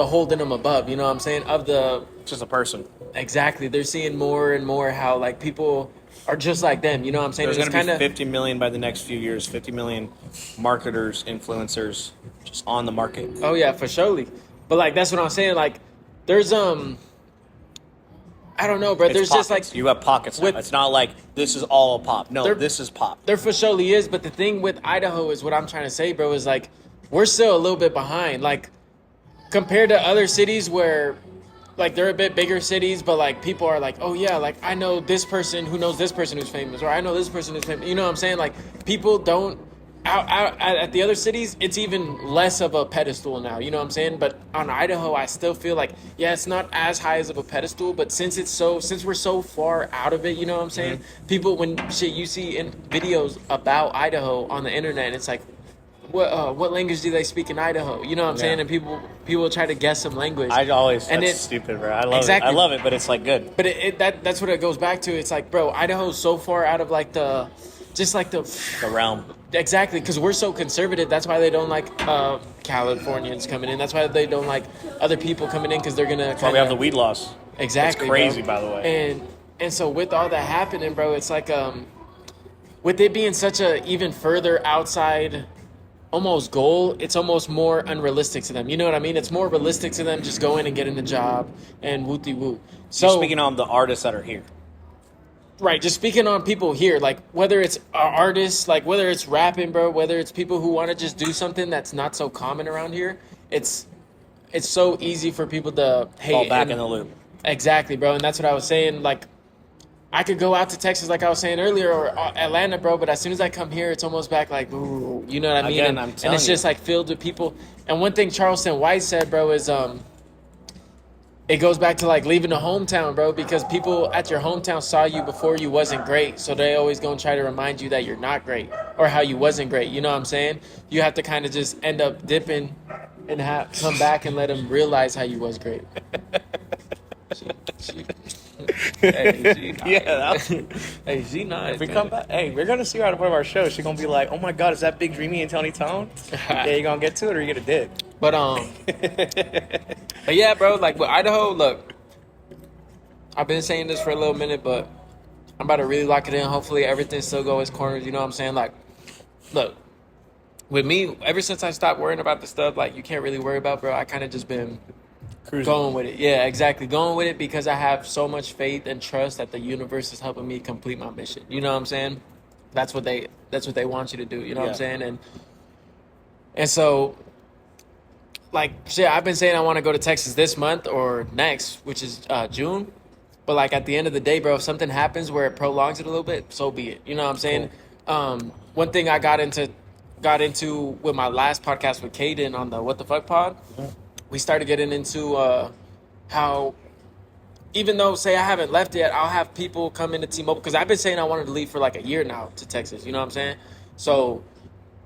holding them above. You know what I'm saying? Of the Just a person. exactly, they're seeing more and more how like people are just like them. You know what I'm saying? There's It's going to be kinda- 50 million by the next few years. 50 million marketers, influencers, just on the market. Oh yeah, for surely. But like that's what I'm saying. Like there's I don't know, bro. It's There's just pockets. like You have pockets now. with- It's not like this is all pop. No, There- this is pop. there for surely is. But the thing with Idaho is what I'm trying to say, bro, is like we're still a little bit behind. Like compared to other cities where like they're a bit bigger cities, but like people are like, oh yeah, like I know this person who knows this person who's famous, or I know this person who's famous. You know what I'm saying? Like people don't out at the other cities, it's even less of a pedestal now. You know what I'm saying? But on Idaho, I still feel like yeah, it's not as high as of a pedestal, but since we're so far out of it, you know what I'm saying? People when shit you see in videos about Idaho on the internet, it's like. What language do they speak in Idaho? You know what I'm saying? And people try to guess some language. That's and stupid, bro. I love Exactly. it. I love it, but it's like good. But that's what it goes back to. It's like, bro, Idaho's so far out of like the realm. exactly because we're so conservative. That's why they don't like Californians coming in. That's why they don't like other people coming in because they're gonna. That's why we have the weed laws. Exactly. It's crazy, bro. by the way. And so with all that happening, bro, it's like with it being such a even further outside. Almost goal, it's almost more unrealistic to them. You know what I mean? It's more realistic to them just going and getting the job and wooty woo. So You're speaking on the artists that are here. right, just speaking on people here, like whether it's artists, like whether it's rapping, bro, whether it's people who want to just do something that's not so common around here, it's so easy for people to hate. Fall back and- in the loop. Exactly, bro, and that's what I was saying. Like, I could go out to Texas, like I was saying earlier, or Atlanta, bro. But as soon as I come here, it's almost back like, ooh, you know what I mean? Again, and I'm telling it's just like filled with people. And one thing Charleston White said, bro, is it goes back to like leaving the hometown, bro, because people at your hometown saw you before you wasn't great, so they always gonna try to remind you that you're not great or how you wasn't great. You know what I'm saying? You have to kind of just end up dipping and come back and let them realize how you was great. Hey, Yeah. hey, she nice. If we man. come back, hey, we're gonna see her at one of our shows. She's gonna be like, "Oh my God, is that Big Dreamy and TONITONE?" Yeah, you gonna get to it or you gonna dip? But but yeah, bro. Like with Idaho, look, I've been saying this for a little minute, but I'm about to really lock it in. Hopefully, everything still goes as corners. You know what I'm saying? Like, look, with me, ever since I stopped worrying about the stuff like you can't really worry about, bro, I kind of just been Cruising. going with it. Yeah, exactly. Going with it because I have so much faith and trust that the universe is helping me complete my mission. You know what I'm saying? That's what they want you to do. You know what I'm Yeah. saying? And so, like, shit, I've been saying I want to go to Texas this month or next, which is June. But like at the end of the day, bro, if something happens where it prolongs it a little bit, so be it. You know what I'm saying? One thing I got into with my last podcast with Caden on the What the Fuck pod, we started getting into how even though say I haven't left yet, I'll have people come into T-Mobile because I've been saying I wanted to leave for like a year now to Texas. You know what I'm saying? So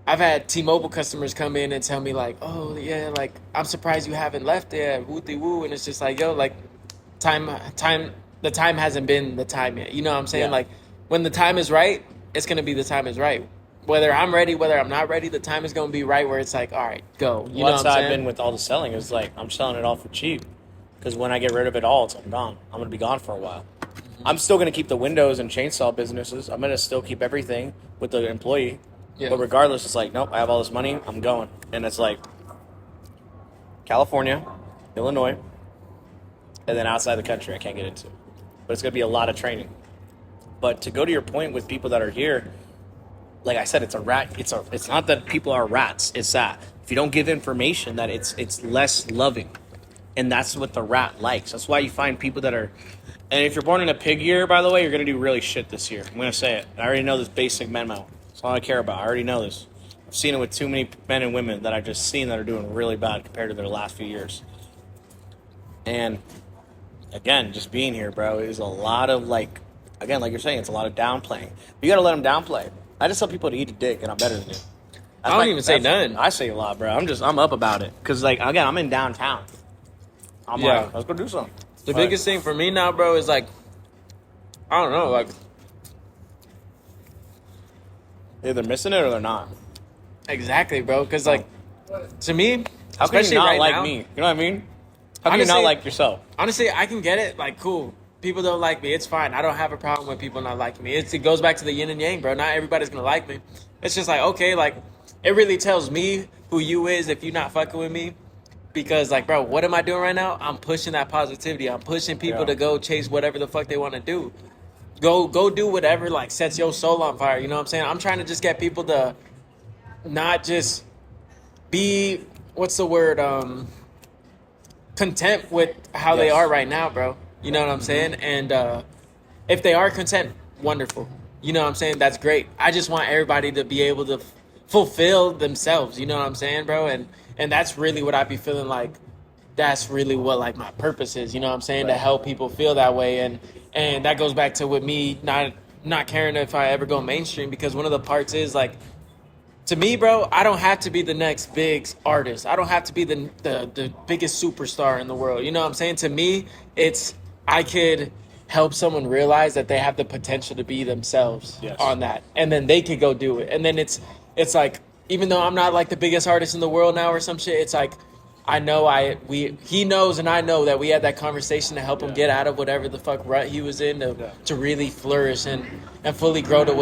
I've had T-Mobile customers come in and tell me like, oh yeah, like I'm surprised you haven't left yet, woo-de woo, and it's just like, yo, like the time hasn't been the time yet. You know what I'm saying? Yeah. Like when the time is right, it's gonna be the time is right. whether I'm ready, whether I'm not ready, the time is gonna be right where it's like, all right, go. You know That's what I'm how I've saying? been with all the selling. Is like I'm selling it all for cheap, because when I get rid of it all, I'm gone. I'm gonna be gone for a while. I'm still gonna keep the windows and chainsaw businesses. I'm gonna still keep everything with the employee. Yeah. But regardless, it's like, nope, I have all this money, I'm going. And it's like California, Illinois, and then outside the country I can't get into. But it's gonna be a lot of training. But to go to your point with people that are here, like I said, it's a rat. It's not that people are rats. It's that if you don't give information, that it's less loving, and that's what the rat likes. That's why you find people that are. And if you're born in a pig year, by the way, you're gonna do really shit this year. I'm gonna say it. I already know this basic memo. That's all I care about. I already know this. I've seen it with too many men and women that I've just seen that are doing really bad compared to their last few years. And again, just being here, bro, is a lot of like you're saying, it's a lot of downplaying. You got to let them downplay. I just tell people to eat a dick, and I'm better than you. I don't even say none. I say a lot, bro. I'm up about it. Because, like, again, I'm in downtown. I'm like, let's go do something. The biggest thing for me now, bro, is like, I don't know, like, either they're missing it or they're not. exactly, bro. Because, like, to me, How can you especially not right like now, me? You know what I mean? How can you Honestly- not like yourself? honestly, I can get it. Like, cool. People don't like me. It's fine. I don't have a problem with people not liking me. It goes back to the yin and yang, bro. Not everybody's going to like me. It's just like, okay, like, it really tells me who you is if you're not fucking with me. Because, like, bro, what am I doing right now? I'm pushing that positivity. I'm pushing people to go chase whatever the fuck they want to do. Go do whatever, like, sets your soul on fire. You know what I'm saying? I'm trying to just get people to not just be, what's the word, content with how they Yes. are right now, bro. You know what I'm saying? And if they are content, wonderful. You know what I'm saying? That's great. I just want everybody to be able to fulfill themselves. You know what I'm saying, bro? And that's really what I be feeling like. That's really what like my purpose is. You know what I'm saying? To help people feel that way. And that goes back to with me not caring if I ever go mainstream, because one of the parts is like, to me, bro, I don't have to be the next big artist. I don't have to be the biggest superstar in the world. You know what I'm saying? To me, it's I could help someone realize that they have the potential to be themselves on that. And then they could go do it. And then it's like, even though I'm not like the biggest artist in the world now or some shit, it's like I know he knows and I know that we had that conversation to help him get out of whatever the fuck rut he was in to really flourish and fully grow to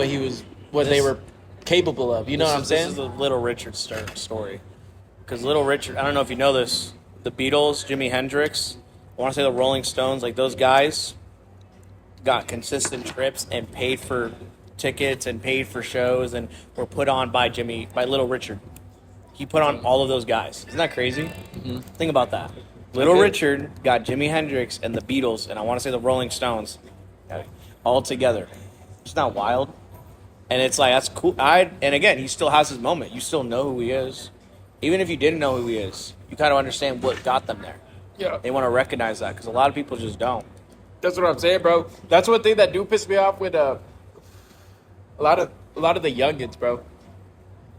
what they were capable of. You know what I'm saying? This is the Little Richard story. Because Little Richard, I don't know if you know this, the Beatles, Jimi Hendrix, I want to say the Rolling Stones, like those guys got consistent trips and paid for tickets and paid for shows and were put on by Little Richard. He put on all of those guys. Isn't that crazy? Mm-hmm. Think about that. Little Richard got Jimi Hendrix and the Beatles, and I want to say the Rolling Stones, all together. It's not wild. And it's like, that's cool. And again, he still has his moment. You still know who he is. Even if you didn't know who he is, you kind of understand what got them there. Yeah. They want to recognize that because a lot of people just don't. That's what I'm saying, bro. That's one thing that do piss me off with a lot of the youngins, bro.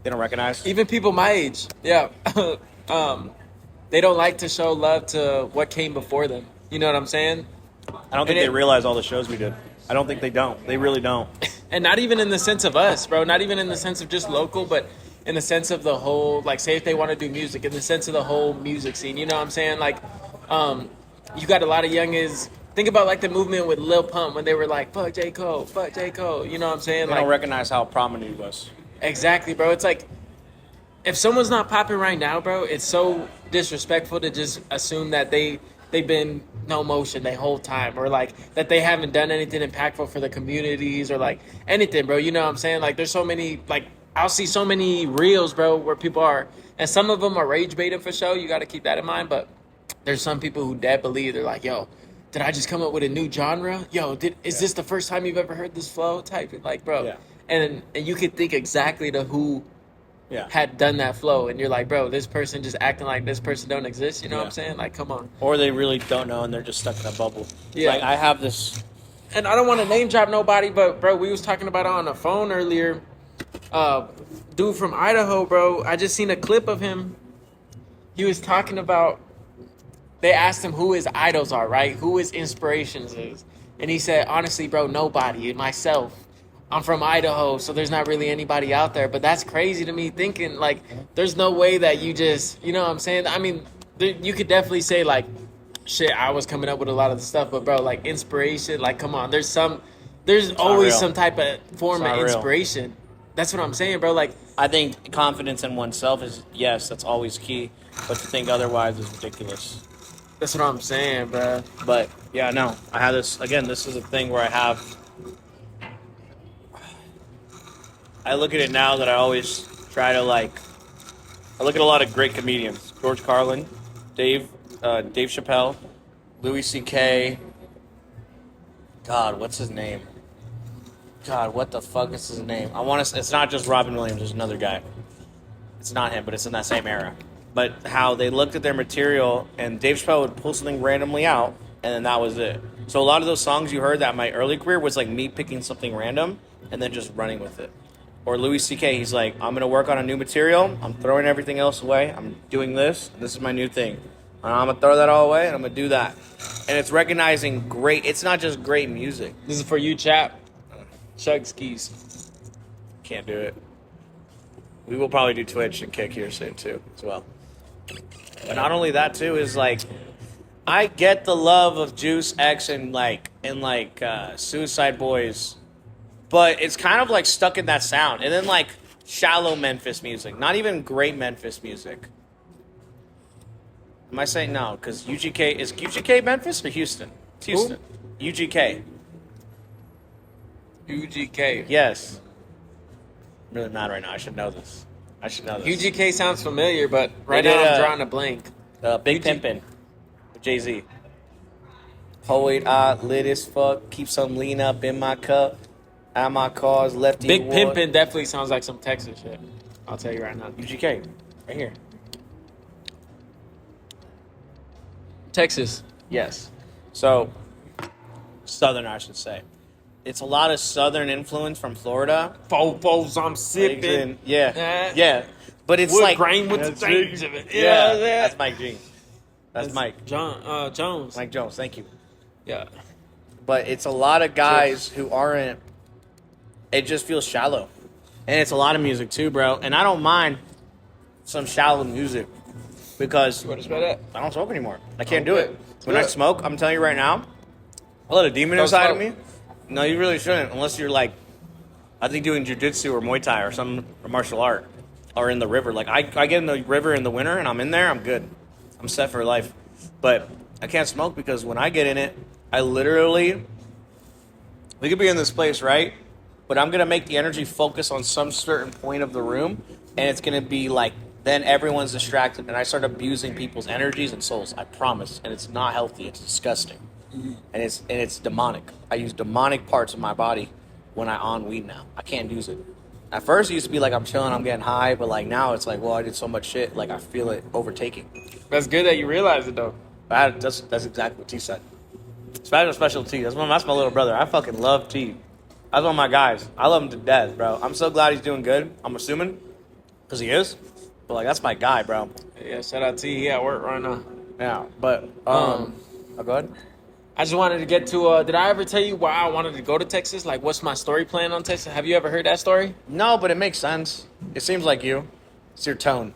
They don't recognize. Even people my age, yeah. They don't like to show love to what came before them. You know what I'm saying? I don't think they realize all the shows we did. I don't think they don't. They really don't. And not even in the sense of us, bro. Not even in the sense of just local, but in the sense of the whole, like, say if they want to do music, in the sense of the whole music scene. You know what I'm saying? Like, you got a lot of youngins. Think about, like, the movement with Lil Pump when they were like, fuck J. Cole, fuck J. Cole. You know what I'm saying? They don't recognize how prominent he was. Exactly, bro. It's like, if someone's not popping right now, bro, it's so disrespectful to just assume that they've been no motion the whole time, or like that they haven't done anything impactful for the communities or like anything, bro. You know what I'm saying? Like, there's so many, like, I'll see so many reels, bro, where people are, and some of them are rage baiting for show. You got to keep that in mind. But there's some people who dead believe, they're like, yo, did I just come up with a new genre? Yo, is this the first time you've ever heard this flow? Type it, like, bro. Yeah. And you could think exactly to who had done that flow, and you're like, bro, this person just acting like this person don't exist. You know what I'm saying? Like, come on. Or they really don't know and they're just stuck in a bubble. Yeah. Like, I have this. And I don't want to name drop nobody, but bro, we was talking about it on the phone earlier. Dude from Idaho, bro. I just seen a clip of him. He was talking about. They asked him who his idols are, right? Who his inspirations is, and he said, honestly, bro, nobody. Myself. I'm from Idaho, so there's not really anybody out there. But that's crazy to me, thinking like there's no way that you just, you know what I'm saying? I mean, you could definitely say like, shit, I was coming up with a lot of the stuff, but bro, like inspiration, like come on, there's always real. some type of form It's of not real. inspiration. That's what I'm saying, bro. Like, I think confidence in oneself is, yes, that's always key. But to think otherwise is ridiculous. that's what I'm saying, bro. But yeah, no, I have this again. This is a thing where I look at it now that I always try to like. I look at a lot of great comedians: George Carlin, Dave Chappelle, Louis C.K. God, what's his name? God, what the fuck is his name? I want to. It's not just Robin Williams. There's another guy. It's not him, but it's in that same era. But how they looked at their material, and Dave Chappelle would pull something randomly out, and then that was it. So a lot of those songs you heard that in my early career was like me picking something random and then just running with it. Or Louis C.K., he's like, I'm going to work on a new material. I'm throwing everything else away. I'm doing this. This is my new thing. And I'm going to throw that all away, and I'm going to do that. And it's recognizing great. It's not just great music. This is for you, chap. Chug skis. Can't do it. We will probably do Twitch and Kick here soon, too, as well. But not only that, too, is like, I get the love of Juice X and Suicide Boys, but it's kind of like stuck in that sound. And then like shallow Memphis music, not even great Memphis music. Am I saying no? Because UGK is UGK Memphis or Houston? It's Houston. UGK. UGK. Yes. I'm really mad right now. I should know this. UGK sounds familiar, but right They did, now I'm drawing a blank. Big Pimpin' with Jay-Z. Poet, I lit as fuck. Keep some lean up in my cup. At my cars, lefty. Big Pimpin' definitely sounds like some Texas shit. I'll tell you right now. UGK, right here. Texas. Yes. So, Southern, I should say. It's a lot of Southern influence from Florida. Fofos, I'm sipping. Yeah. But it's Wood like grain with the things of it. Yeah, that's Mike G. That's Mike. Jones. Mike Jones, thank you. Yeah. But it's a lot of guys who aren't. It just feels shallow. And it's a lot of music too, bro. And I don't mind some shallow music because What is that? I don't smoke anymore. I can't do Okay. it. When I Good. smoke, I'm telling you right now, I let a demon Don't inside of smoke. me. No, you really shouldn't, unless you're like, I think doing jujitsu or Muay Thai or some martial art, or in the river. Like I get in the river in the winter and I'm in there, I'm good. I'm set for life. But I can't smoke because when I get in it, I literally, we could be in this place, right? But I'm gonna make the energy focus on some certain point of the room, and it's gonna be like, then everyone's distracted, and I start abusing people's energies and souls. I promise, and it's not healthy. It's disgusting, and it's demonic. I use demonic parts of my body when I on weed now. I can't use it. At first, it used to be like I'm chilling, I'm getting high, but like now it's like, well, I did so much shit, like I feel it overtaking. That's good that you realize it though. That's exactly what T said. Special T. That's my little brother. I fucking love T. That's one of my guys. I love him to death, bro. I'm so glad he's doing good. I'm assuming, because he is. But like, that's my guy, bro. Yeah, shout out to you. He at work right now. Yeah, but oh, go ahead. I just wanted to get to. Did I ever tell you why I wanted to go to Texas? Like, what's my story plan on Texas? Have you ever heard that story? No, but it makes sense. It seems like you. It's your tone.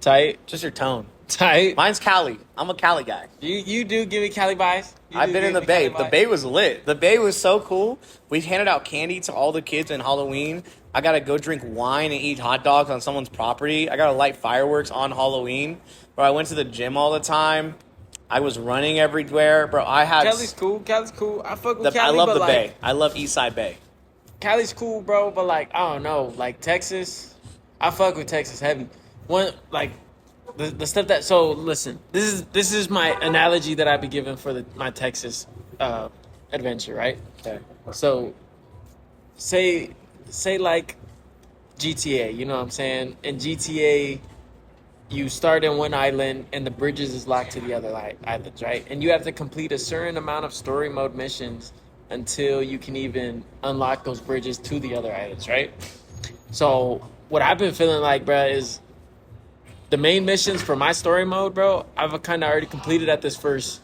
Tight. Just your tone. Tight. Mine's Cali. I'm a Cali guy. You do give me Cali vibes. I've been in the Bay. The Bay was lit. The Bay was so cool. We handed out candy to all the kids in Halloween. I got to go drink wine and eat hot dogs on someone's property. I got to light fireworks on Halloween. Bro, I went to the gym all the time. I was running everywhere. Bro, I had... Cali's cool. Cali's cool. I fuck with Cali, I love but the like, Bay. I love Eastside Bay. Cali's cool, bro, but like, I don't know. Like, Texas, I fuck with Texas heavy. One, like... The stuff that, so listen, this is my analogy that I've been given for my Texas adventure, right? Okay. So say like GTA, you know what I'm saying? In GTA, you start in one island and the bridges is locked to the other islands, right? And you have to complete a certain amount of story mode missions until you can even unlock those bridges to the other islands, right? So what I've been feeling like, bruh, is the main missions for my story mode, bro, I've kind of already completed at this first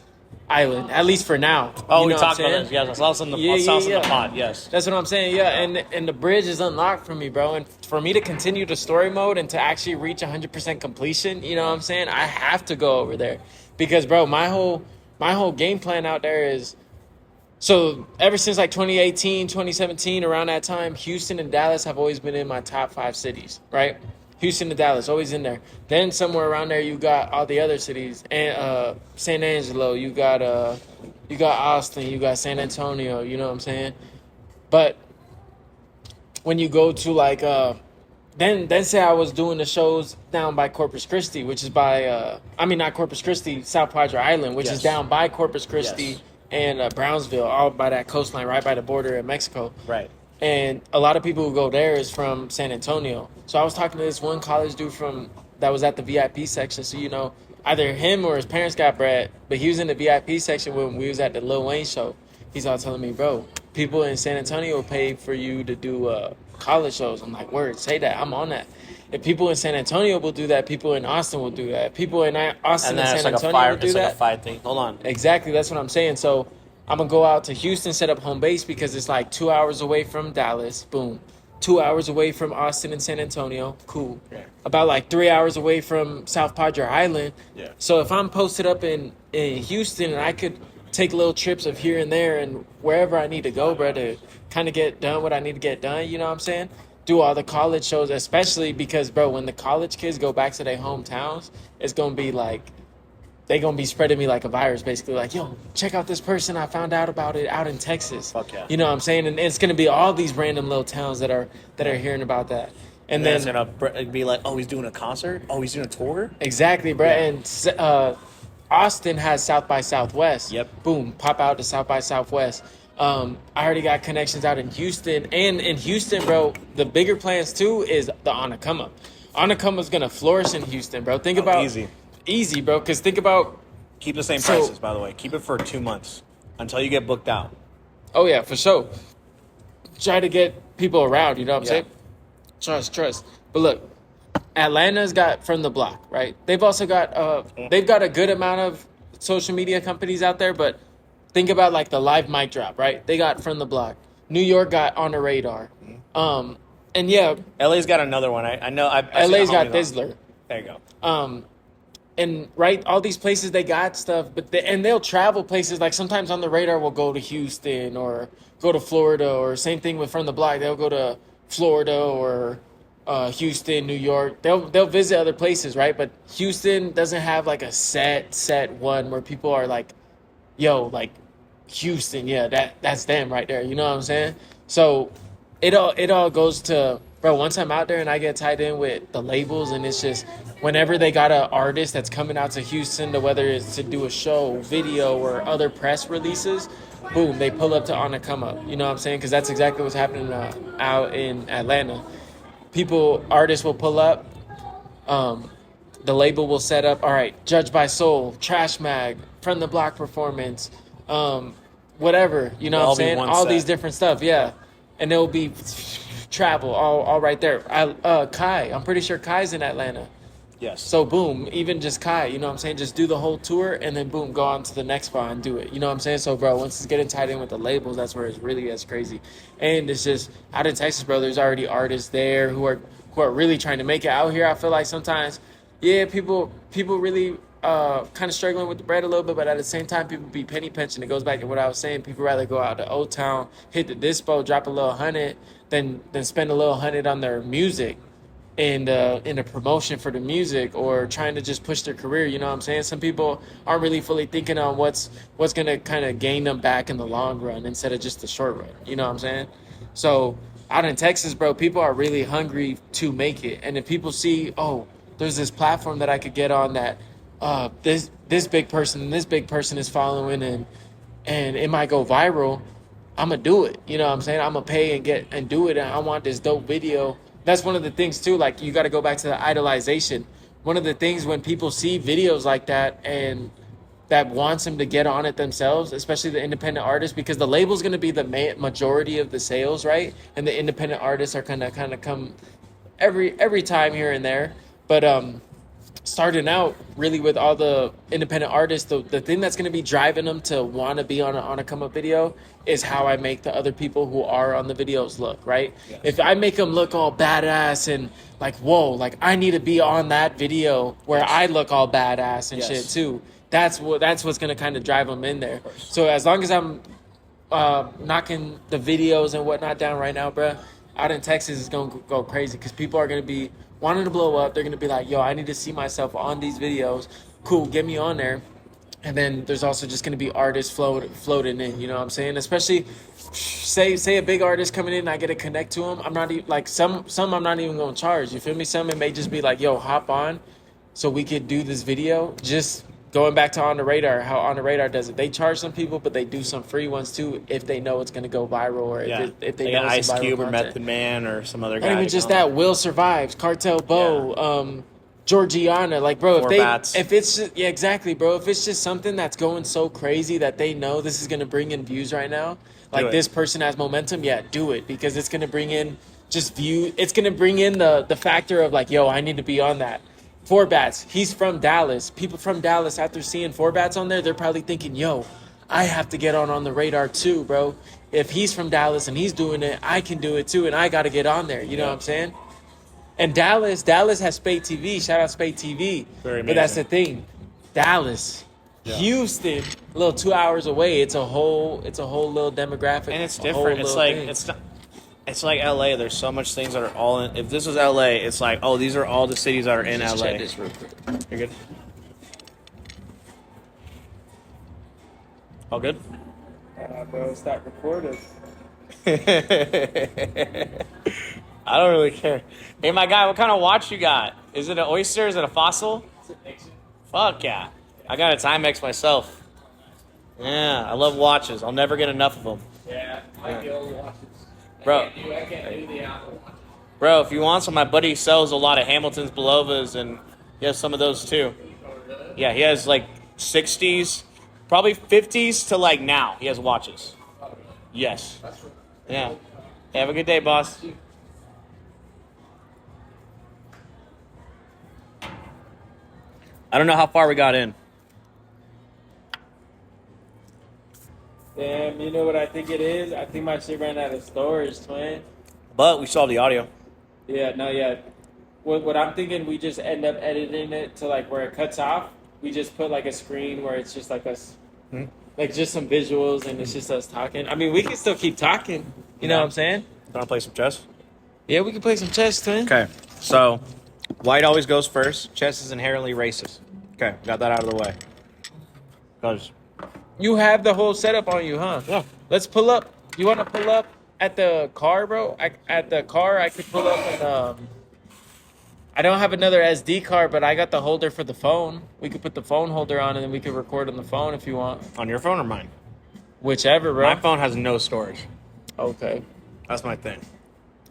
Island, at least for now. Oh, You we know what I'm talked about saying? this. Yes, I saw some in Yeah, yeah, the yeah. pod. Yes. That's what I'm saying. Yeah, and the bridge is unlocked for me, bro. And for me to continue the story mode and to actually reach 100% completion, you know what I'm saying? I have to go over there because, bro, my whole game plan out there is so ever since like 2018, 2017, around that time, Houston and Dallas have always been in my top 5 cities, right? Houston and Dallas, always in there. Then somewhere around there, you got all the other cities, and San Angelo, you got Austin, you got San Antonio. You know what I'm saying? But when you go to like then say I was doing the shows down by Corpus Christi, which is by not Corpus Christi, South Padre Island, which is Yes. down by Corpus Christi Yes. and Brownsville, all by that coastline, right by the border in Mexico. Right. And a lot of people who go there is from San Antonio. So I was talking to this one college dude that was at the VIP section. So, you know, either him or his parents got bread, but he was in the VIP section when we was at the Lil Wayne show. He's all telling me, bro, people in San Antonio pay for you to do college shows. I'm like, word, say that. I'm on that. If people in San Antonio will do that, people in Austin will do that. People in Austin And then and it's San like a Antonio fire. will do It's like that. a fight thing. Hold on. Exactly, that's what I'm saying. So I'm gonna go out to Houston, set up home base because it's like 2 hours away from Dallas. Boom. 2 hours away from Austin and San Antonio. Cool. Yeah. About like 3 hours away from South Padre Island. Yeah. So if I'm posted up in Houston and I could take little trips of here and there and wherever I need to go, bro, to kind of get done what I need to get done, you know what I'm saying? Do all the college shows, especially because, bro, when the college kids go back to their hometowns, it's gonna be like they gonna be spreading me like a virus, basically. Like, yo, check out this person. I found out about it out in Texas. Fuck yeah. You know what I'm saying? And it's gonna be all these random little towns that are hearing about that. And Then then it's gonna be like, oh, he's doing a concert. Oh, he's doing a tour. exactly, bro. Yeah. And Austin has South by Southwest. Yep. Boom, pop out to South by Southwest. I already got connections out in Houston, and in Houston, bro, the bigger plans too is the Anacama. Anacama's gonna flourish in Houston, bro. Think about easy, bro. Because think about Keep the same So- prices, by the way. Keep it for 2 months until you get booked out. oh yeah, for sure. Try to get people around. You know what I'm Yeah. saying? Trust. But look, Atlanta's got From the Block, right? They've also got they've got a good amount of social media companies out there, but think about like the live mic drop, right? They got From the Block. New York got On the Radar. And yeah, LA's got another one. I know. I've seen LA's the got homies on. Thizzler. There you go. And right, all these places they got stuff, but they'll travel places. Like sometimes On the Radar will go to Houston or go to Florida, or same thing with From the Block. They'll go to Florida or Houston, New York. They'll visit other places, right? But Houston doesn't have like a set one where people are like, yo, like Houston, yeah, that's them right there. You know what I'm saying? So it all goes to, bro, once I'm out there and I get tied in with the labels, and it's just whenever they got an artist that's coming out to Houston, to whether it's to do a show, video, or other press releases, boom, they pull up to On the Come Up. You know what I'm saying? Because that's exactly what's happening out in Atlanta. Artists will pull up. The label will set up, all right, Judged by Soul, Trash Mag, From the Block Performance, whatever, you know what I'm saying? All these different stuff, yeah. And it'll be travel, all right there. Kai, I'm pretty sure Kai's in Atlanta. Yes. So boom, even just Kai, you know what I'm saying? Just do the whole tour and then boom, go on to the next spot and do it. You know what I'm saying? So bro, once it's getting tied in with the labels, that's where it really gets crazy. And it's just out in Texas, bro, there's already artists there who are really trying to make it out here. I feel like sometimes, yeah, people really kind of struggling with the bread a little bit, but at the same time, people be penny pinching. It goes back to what I was saying. People rather go out to Old Town, hit the dispo, drop a little $100, than spend a little $100 on their music and in a promotion for the music, or trying to just push their career. You know what I'm saying? Some people aren't really fully thinking on what's gonna kind of gain them back in the long run instead of just the short run. You know what I'm saying? So out in Texas, bro, people are really hungry to make it. And if people see, oh, there's this platform that I could get on that this big person and this big person is following, and it might go viral, I'm gonna do it. You know what I'm saying? I'm gonna pay and do it. And I want this dope video. That's one of the things too. Like, you got to go back to the idolization. One of the things when people see videos like that and that wants them to get on it themselves, especially the independent artists, because the label's going to be the majority of the sales, right? And the independent artists are kind of come every time here and there. But starting out really with all the independent artists, the thing that's going to be driving them to want to be on a come up video is how I make the other people who are on the videos look, right? Yes. If I make them look all badass and like, whoa, like I need to be on that video where I look all badass and shit too. That's what's going to kind of drive them in there. So as long as I'm knocking the videos and whatnot down right now, bruh, out in Texas is going to go crazy because people are going to be wanting to blow up. They're going to be like, yo, I need to see myself on these videos. Cool, get me on there. And then there's also just going to be artists floating in, you know what I'm saying? Especially, say a big artist coming in and I get to connect to them. I'm not even, like, some I'm not even going to charge. You feel me? Some it may just be like, yo, hop on so we could do this video. Just going back to On The Radar, how On The Radar does it. They charge some people, but they do some free ones too if they know it's going to go viral or if they know got it's Ice Cube or content. Method Man or some other guy. Not even just that. Will Survives, Cartel Bo, Georgiana. Like, bro, if it's just, yeah, exactly, bro. If it's just something that's going so crazy that they know this is going to bring in views right now, like this person has momentum, yeah, do it because it's going to bring in just view. It's going to bring in the factor of like, yo, I need to be on that. Four Bats, he's from Dallas. People from Dallas, after seeing Four Bats on there, they're probably thinking, yo, I have to get on the radar too, bro. If he's from Dallas and he's doing it, I can do it too, and I got to get on there. You know what I'm saying? And Dallas has Spade TV. Shout out Spade TV. But that's the thing. Dallas, Houston, a little 2 hours away. It's a whole little demographic. And it's different. It's like LA. There's so much things that are all in. If this was LA, it's like, oh, these are all the cities that are in LA. Check this real quick. You're good. All good. Bro, start recording. I don't really care. Hey, my guy, what kind of watch you got? Is it an Oyster? Is it a Fossil? Fuck yeah. I got a Timex myself. Yeah, I love watches. I'll never get enough of them. Yeah, I like the old watches. Bro. I can't do the Apple watch. Bro, if you want some, my buddy sells a lot of Hamilton's Belovas, and he has some of those too. Yeah, he has like 60s, probably 50s to like now. He has watches. Yes. Yeah. Hey, have a good day, boss. I don't know how far we got in. Damn, you know what I think it is? I think my shit ran out of storage, twin. But we saw the audio. Yeah, no, yeah. What I'm thinking, we just end up editing it to like where it cuts off. We just put like a screen where it's just like us, like just some visuals and it's just us talking. I mean, we can still keep talking. You know what I'm saying? Want to play some chess? Yeah, we can play some chess, twin. Okay, so white always goes first. Chess is inherently racist. Okay, got that out of the way. Because you have the whole setup on you, huh? Yeah. Let's pull up. You want to pull up at the car, bro? At the car, I could pull up and I don't have another SD card, but I got the holder for the phone. We could put the phone holder on and then we could record on the phone if you want. on your phone or mine? Whichever, bro. My phone has no storage. Okay. That's my thing.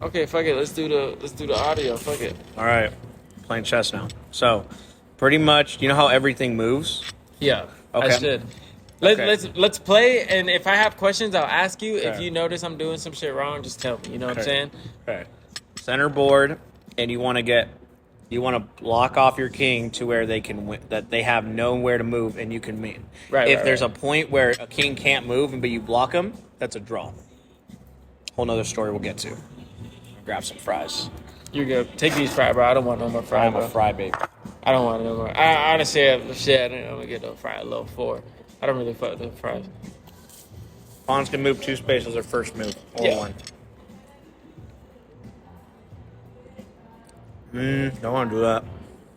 Okay, fuck it. Let's do the audio. Fuck it. All right, playing chess now. So, pretty much, you know how everything moves? Yeah. Okay. I should. Let's play, and if I have questions, I'll ask you. Okay. If you notice I'm doing some shit wrong, just tell me. You know what I'm saying? Okay. Center board, and you want to block off your king to where they can win, that they have nowhere to move, and you can win. Right. If there's a point where a king can't move, but you block him, that's a draw. Whole nother story we'll get to. Grab some fries. You're good. Take these fries, bro. I don't want no more fries, I'm bro. a fry baby. I don't want no more. I honestly have shit. I'm gonna get no fry at level 4. I don't really fuck with the fries. Pawns can move 2 spaces their first move. Or Yeah. 1. Don't want to do that.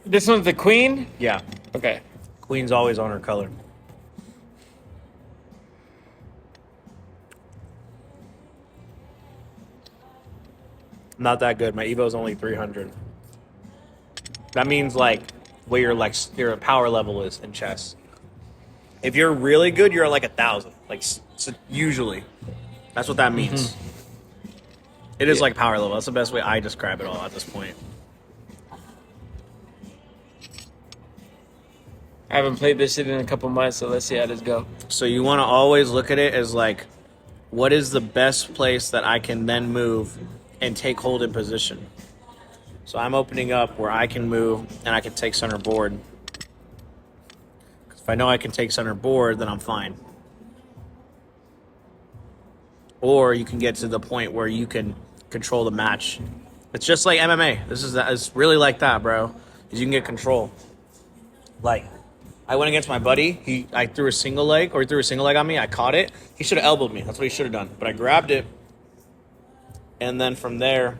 This one's the queen? Yeah. Okay. Queen's always on her color. Not that good. My Evo's only 300. That means like where your power level is in chess. If you're really good, you're like 1,000. Like so usually, that's what that means. It is like power level. That's the best way I describe it all at this point. I haven't played this shit in a couple months, so let's see how this go. So you want to always look at it as like, what is the best place that I can then move and take hold in position? So I'm opening up where I can move and I can take center board. Because if I know I can take center board, then I'm fine. Or you can get to the point where you can control the match. It's just like MMA. It's really like that, bro. Is you can get control. Like, I went against my buddy. I threw a single leg, or he threw a single leg on me. I caught it. He should have elbowed me. That's what he should have done. But I grabbed it. And then from there,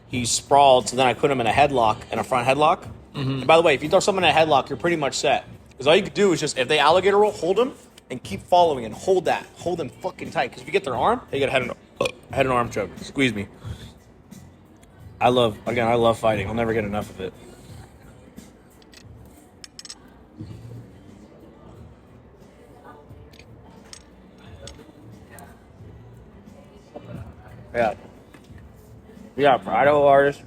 he sprawled. So then I put him in a headlock, in a front headlock. And by the way, if you throw someone in a headlock, you're pretty much set. Because all you could do is just, if they alligator roll, hold them and keep following and hold that. Hold them fucking tight. Because if you get their arm, they get a head and arm choke. Squeeze me. I love fighting. I'll never get enough of it. Yeah. Yeah, for Idaho artists.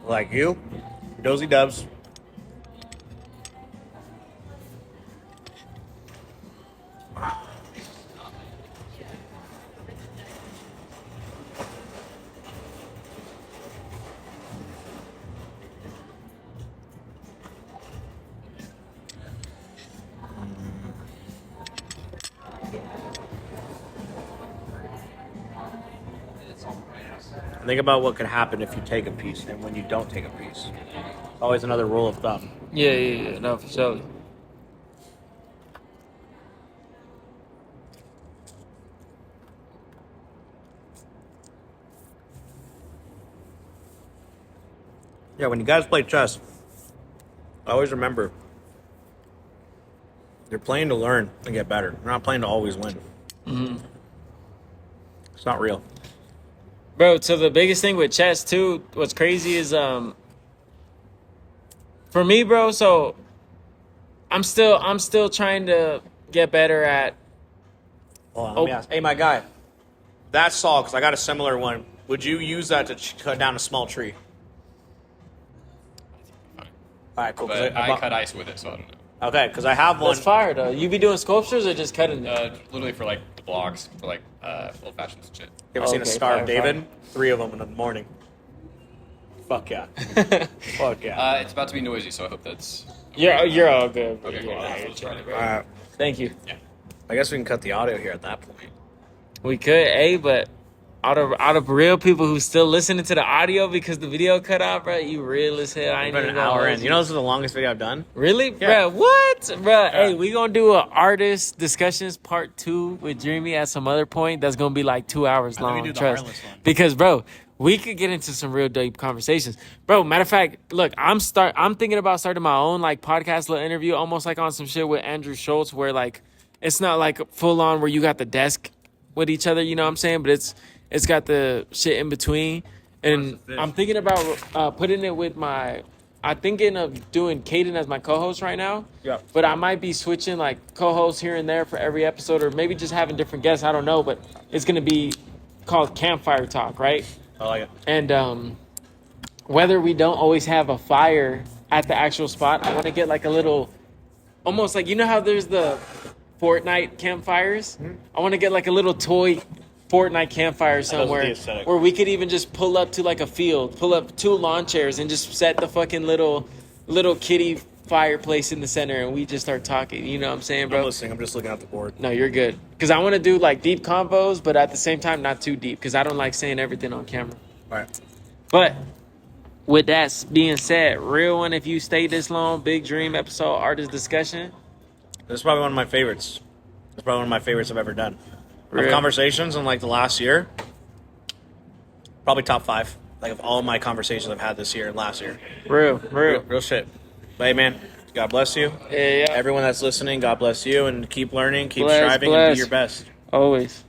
Like you, Dozy Dubs. Think about what could happen if you take a piece and when you don't take a piece. Always another rule of thumb. Yeah. No, for sure. Yeah, when you guys play chess, always remember, you're playing to learn and get better. You're not playing to always win. It's not real. Bro, so the biggest thing with chess too, what's crazy is for me, bro, so I'm still trying to get better at Hold on, let me ask. Hey, my guy, that saw, because I got a similar one, would you use that to cut down a small tree? Fine. All right, cool. But I cut ice with it, so I don't know. Okay, because I have one. That's fire though. You be doing sculptures or just cutting? Literally for like the blogs, for like old-fashioned shit. You ever seen a Okay, Star of fire, David? 3 of them in the morning. Fuck yeah. Fuck yeah. It's about to be noisy, so I hope that's... You're all good. Bro. Okay, Yeah, cool. you're Let's chilling, try it. bro. All right. Thank you. Yeah. I guess we can cut the audio here at that point. We could, but out of real people who still listening to the audio because the video cut out, bro, you real as hell. I ain't Been even an hour gonna in. You know this is the longest video I've done? Really? Yeah. Bro, what? Bro, hey, we gonna do a artist discussions part 2 with Dreamy at some other point. That's gonna be like 2 hours I think we long, do the trust. Heartless one. Because, bro, we could get into some real deep conversations. Bro, matter of fact, look, I'm thinking about starting my own like podcast little interview, almost like on some shit with Andrew Schultz, where like it's not like full on where you got the desk with each other, you know what I'm saying? But it's got the shit in between. And I'm thinking about putting it with I'm thinking of doing Caden as my co-host right now. Yeah. But I might be switching like co-hosts here and there for every episode, or maybe just having different guests. I don't know, but it's gonna be called Campfire Talk, right? I like it. And whether we don't always have a fire at the actual spot, I want to get like a little, almost like, you know how there's the Fortnite campfires? I want to get like a little toy Fortnite campfire somewhere aesthetic. where we could even just pull up to like a field, pull up 2 lawn chairs and just set the fucking little kitty fireplace in the center and we just start talking. You know what I'm saying, bro? I'm listening. I'm just looking at the board. No, you're good. Because I want to do like deep combos, but at the same time, not too deep because I don't like saying everything on camera. All right. But with that being said, real one, if you stayed this long, Big Dream episode, artist discussion. This is probably one of my favorites. It's probably one of my favorites I've ever done. Of Real. conversations in like the last year, probably top 5. Like of all my conversations I've had this year and last year. Real shit. But hey, man, God bless you. Yeah. Everyone that's listening, God bless you, and keep learning, keep Bless, striving, and bless. do your best. Always.